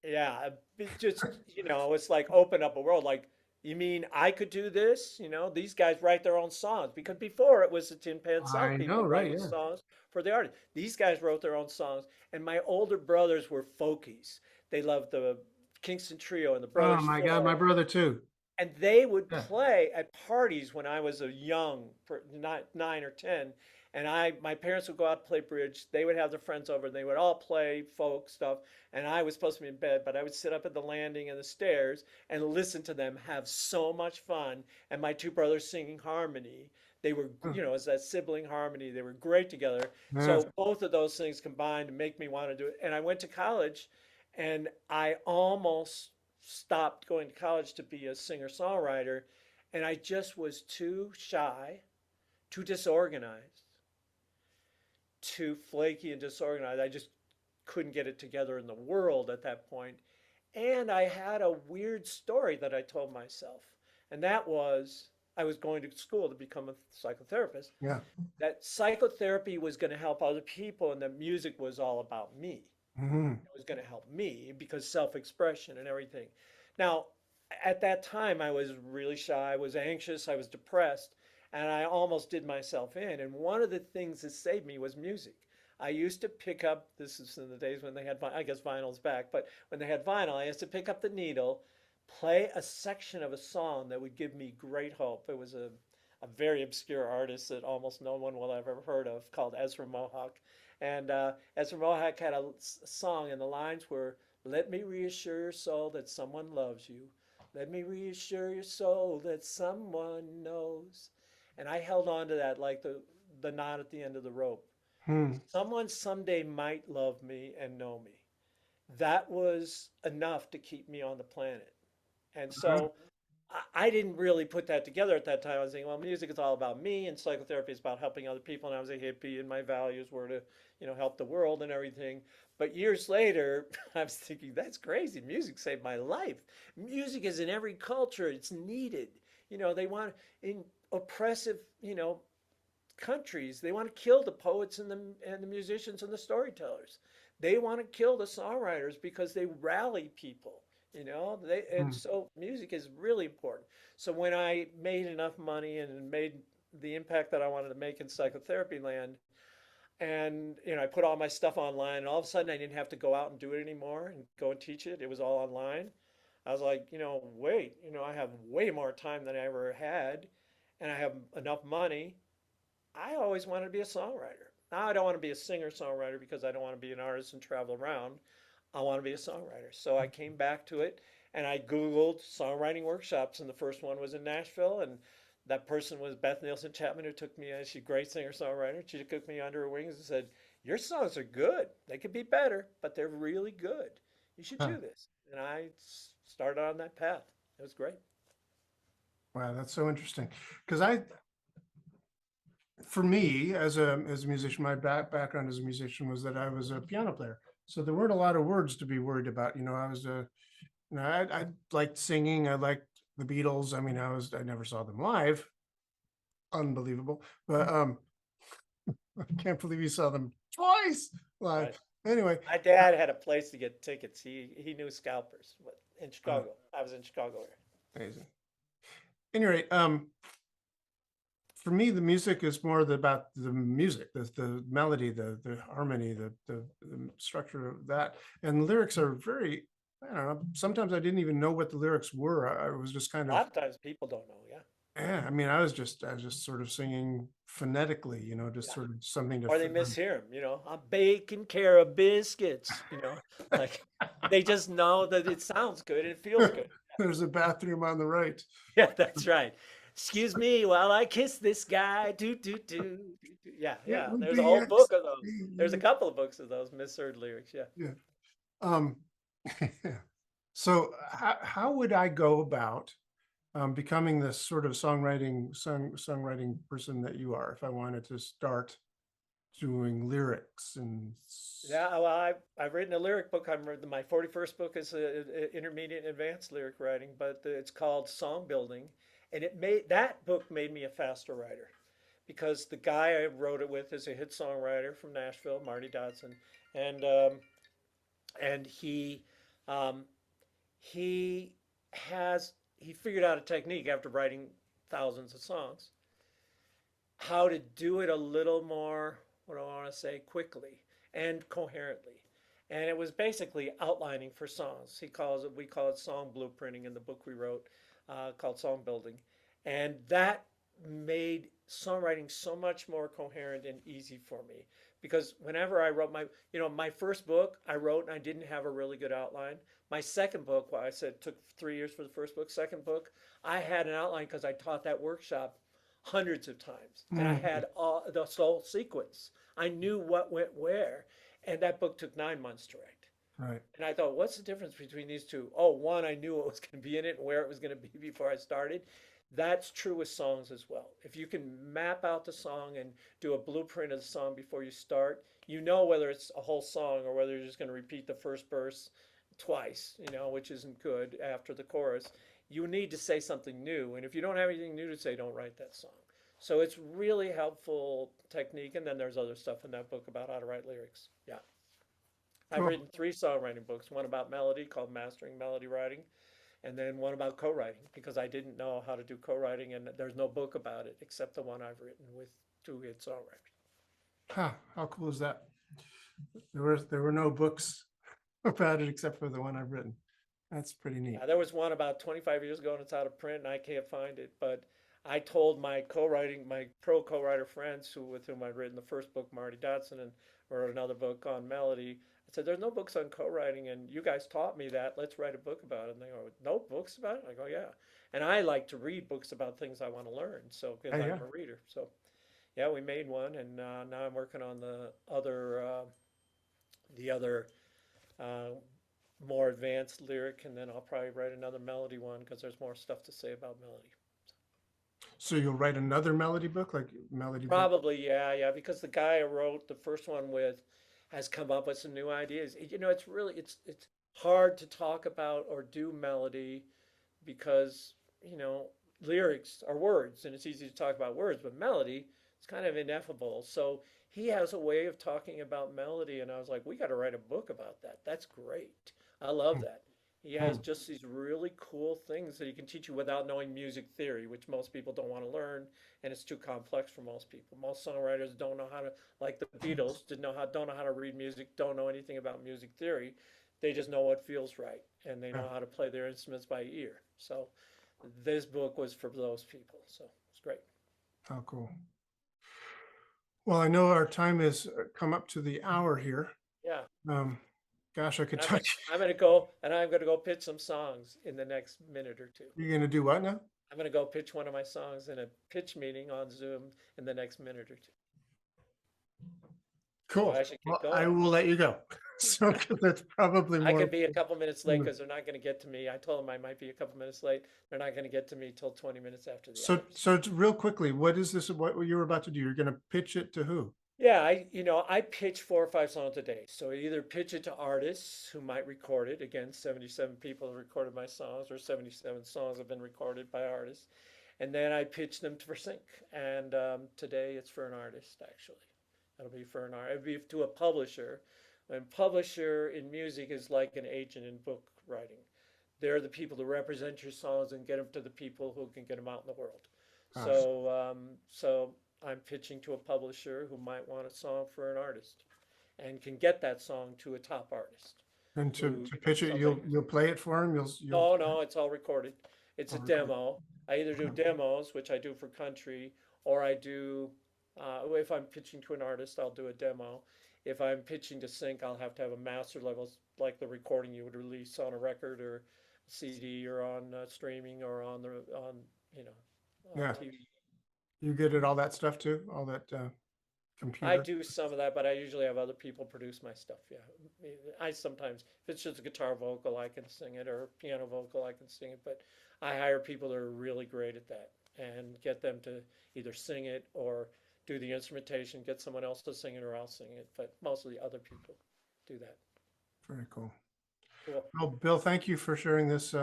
yeah, it just, it's like open up a world. Like, you mean I could do this? These guys write their own songs because before it was the Tin Pan South I know, people right? writing Yeah. songs for the artists. These guys wrote their own songs, and my older brothers were folkies. They loved the Kingston Trio and the Oh Brothers my God, my Four, brother too. and they would Yeah. play at parties when I was a young, not 9 or 10, and my parents would go out to play bridge. They would have their friends over, and they would all play folk stuff. And I was supposed to be in bed, but I would sit up at the landing and the stairs and listen to them have so much fun. And my two brothers singing harmony. They were, Huh. it's that sibling harmony. They were great together. Yes. So both of those things combined to make me want to do it. And I went to college, and I almost stopped going to college to be a singer-songwriter, and I just was too shy, too disorganized, too flaky and disorganized. I just couldn't get it together in the world at that point. And I had a weird story that I told myself, and that was I was going to school to become a psychotherapist. Yeah. That psychotherapy was going to help other people, and that music was all about me. Hmm. It was going to help me because self-expression and everything. Now, at that time, I was really shy, I was anxious, I was depressed, and I almost did myself in. And one of the things that saved me was music. I used to pick up, this is in the days when they had, I guess vinyl's back, but when they had vinyl, I used to pick up the needle, play a section of a song that would give me great hope. It was a very obscure artist that almost no one will have ever heard of called Ezra Mohawk. And Ezra Mohawk had a song, and the lines were, "Let me reassure your soul that someone loves you. Let me reassure your soul that someone knows." And I held on to that like the knot at the end of the rope. Hmm. Someone someday might love me and know me. That was enough to keep me on the planet. And Uh-huh. so I didn't really put that together at that time. I was thinking, well, music is all about me, and psychotherapy is about helping other people. And I was a hippie, and my values were to, help the world and everything. But years later, I was thinking, that's crazy. Music saved my life. Music is in every culture. It's needed. They want in oppressive, countries. They want to kill the poets and the musicians and the storytellers. They want to kill the songwriters because they rally people. And Hmm. so music is really important. So when I made enough money and made the impact that I wanted to make in psychotherapy land, and I put all my stuff online, and all of a sudden I didn't have to go out and do it anymore and go and teach it. It was all online. I was like, wait, I have way more time than I ever had, and I have enough money. I always wanted to be a songwriter. Now I don't want to be a singer-songwriter because I don't want to be an artist and travel around. I want to be a songwriter. So I came back to it, and I Googled songwriting workshops, and the first one was in Nashville. And that person was Beth Nielsen Chapman, who took me as she's a great singer-songwriter. She took me under her wings and said, "Your songs are good. They could be better, but they're really good. You should Huh. do this." And I started on that path. It was great. Wow, that's so interesting. Because for me, as a musician, my background as a musician was that I was a piano player. So there weren't a lot of words to be worried about. I was I liked singing. I liked the Beatles. I mean, I never saw them live. Unbelievable. But I can't believe you saw them twice live. Right. Anyway, My dad had a place to get tickets. He knew scalpers in uh, Chicago. I was in Chicago area. amazing. Anyway, for me, the music is more about the music, the melody, the harmony, the structure of that. And lyrics are very, I don't know, sometimes I didn't even know what the lyrics were. I was just kind A of, lot of times people don't know. Yeah. yeah, I mean, I was just sort of singing phonetically, just Yeah. sort of something to Or they fill in. mishear him, I'm baking Cara biscuits, like they just know that it sounds good and it feels good. There's a bathroom on the right. Yeah, that's right. Excuse me while I kiss this guy. Do, do, do, do, do. Yeah, It yeah. would There's a be whole book of those. There's a XP. couple of books of those misheard lyrics. Yeah. Yeah. Um, so how would I go about becoming this sort of songwriting person that you are if I wanted to start doing lyrics and Yeah, well, I've written a lyric book. My 41st book is intermediate and advanced lyric writing, but it's called Song Building, and that book made me a faster writer because the guy I wrote it with is a hit songwriter from Nashville, Marty Dodson, and um, and um, he he figured out a technique after writing thousands of songs how to do it a little more, what do I want to say, quickly and coherently. And it was basically outlining for songs. We call it song blueprinting in the book we wrote called Song Building. And that made songwriting so much more coherent and easy for me. Because whenever I wrote my first book I wrote and I didn't have a really good outline. My second book, well, I said it took 3 years for the first book. Second book, I had an outline because I taught that workshop hundreds of times, and I Mhm. had all the whole sequence. I knew what went where, and that book took 9 months to write. Right. And I thought, what's the difference between these two? Oh, one, I knew what was going to be in it and where it was going to be before I started. That's true with songs as well. If you can map out the song and do a blueprint of the song before you start, you know whether it's a whole song or whether you're just going to repeat the first verse twice, which isn't good after the chorus. You need to say something new. And if you don't have anything new to say, don't write that song. So it's really helpful technique. And then there's other stuff in that book about how to write lyrics. Yeah. I've Cool. written 3 songwriting books, one about melody called Mastering Melody Writing, and then one about co-writing because I didn't know how to do co-writing and there's no book about it except the one I've written with 2 hit songwriters. How cool is that? There were no books about it except for the one I've written. That's pretty neat. There was one about 25 years ago and it's out of print and I can't find it, but I told my pro co-writer friends with whom I'd written the first book, Marty Dodson, and wrote another book on melody. I said, "There's no books on co-writing, and you guys taught me that. Let's write a book about it." And they go, "No books about it?" I go, "Yeah." And I like to read books about things I want to learn, so because Yeah, yeah. I'm a reader. So yeah, we made one, and now I'm working on the other uh, more advanced lyric, and then I'll probably write another melody one because there's more stuff to say about melody. So you'll write another melody book, like melody book? Probably, yeah, yeah, because the guy I wrote the first one with has come up with some new ideas. It's hard to talk about or do melody because, you know, lyrics are words and it's easy to talk about words, but melody is kind of ineffable. So he has a way of talking about melody, and I was like, we got to write a book about that. That's great. I love Hmm, that. He has hmm. just these really cool things that he can teach you without knowing music theory, which most people don't want to learn, and it's too complex for most people. Most songwriters don't know how to, like the Beatles, don't know how to read music, don't know anything about music theory. They just know what feels right, and they Yeah. know how to play their instruments by ear. So this book was for those people. So it's great. How cool. Well, I know our time has come up to the hour here. Yeah. Um, Gosh, I could And touch. I'm gonna go pitch some songs in the next minute or two. You're gonna do what now? I'm gonna go pitch one of my songs in a pitch meeting on Zoom in the next minute or two. So Cool. I should get Well, I going. will let you go. So that's probably I more. could be a couple minutes late Mm. because they're not going to get to me. I told them I might be a couple minutes late. They're not going to get to me till 20 minutes after the So, hour. real quickly, what is this? What you're about to do? You're going to pitch it to who? Yeah, I pitch 4 or 5 songs a day. So I either pitch it to artists who might record it. Again, 77 people have recorded my songs, or 77 songs have been recorded by artists. And then I pitch them for sync. And today it's for an artist, actually. It'll be for an artist. It'll be to a publisher. And publisher in music is like an agent in book writing. They're the people to represent your songs and get them to the people who can get them out in the world. Gosh. So I'm pitching to a publisher who might want a song for an artist, and can get that song to a top artist. And who- to pitch it, you'll play it for him. No, it's all recorded. It's a All recorded. demo. I either do demos, which I do for country, or I do, if I'm pitching to an artist, I'll do a demo. If I'm pitching to sync, I'll have to have a master level, like the recording you would release on a record or CD or on streaming or on Yeah. TV. You good at all that stuff too? All that computer? I do some of that, but I usually have other people produce my stuff. Yeah, I sometimes, if it's just a guitar vocal, I can sing it, or a piano vocal, I can sing it. But I hire people that are really great at that and get them to either sing it or do the instrumentation, get someone else to sing it, or I'll sing it. But mostly other people do that. Very cool. Cool. Well, Bill, thank you for sharing this.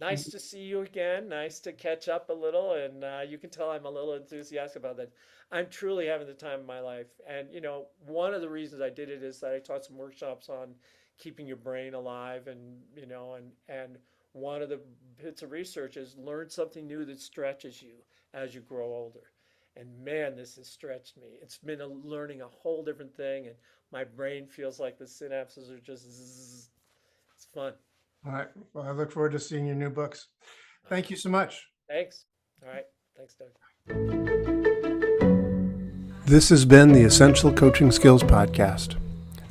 Nice to see you again. Nice to catch up a little. And you can tell I'm a little enthusiastic about that. I'm truly having the time of my life. And, one of the reasons I did it is that I taught some workshops on keeping your brain alive. And, and one of the bits of research is learn something new that stretches you as you grow older. And man, this has stretched me. It's been learning a whole different thing. And my brain feels like the synapses are just zzz. It's fun. All right. Well, I look forward to seeing your new books. Thank you so much. Thanks. All right. Thanks, Doug. This has been the Essential Coaching Skills Podcast.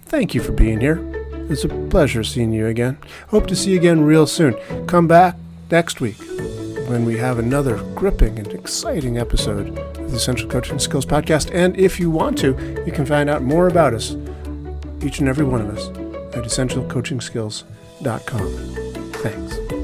Thank you for being here. It's a pleasure seeing you again. Hope to see you again real soon. Come back next week when we have another gripping and exciting episode of the Essential Coaching Skills Podcast. And if you want to, you can find out more about us, each and every one of us, at essentialcoachingskills.com. Thanks.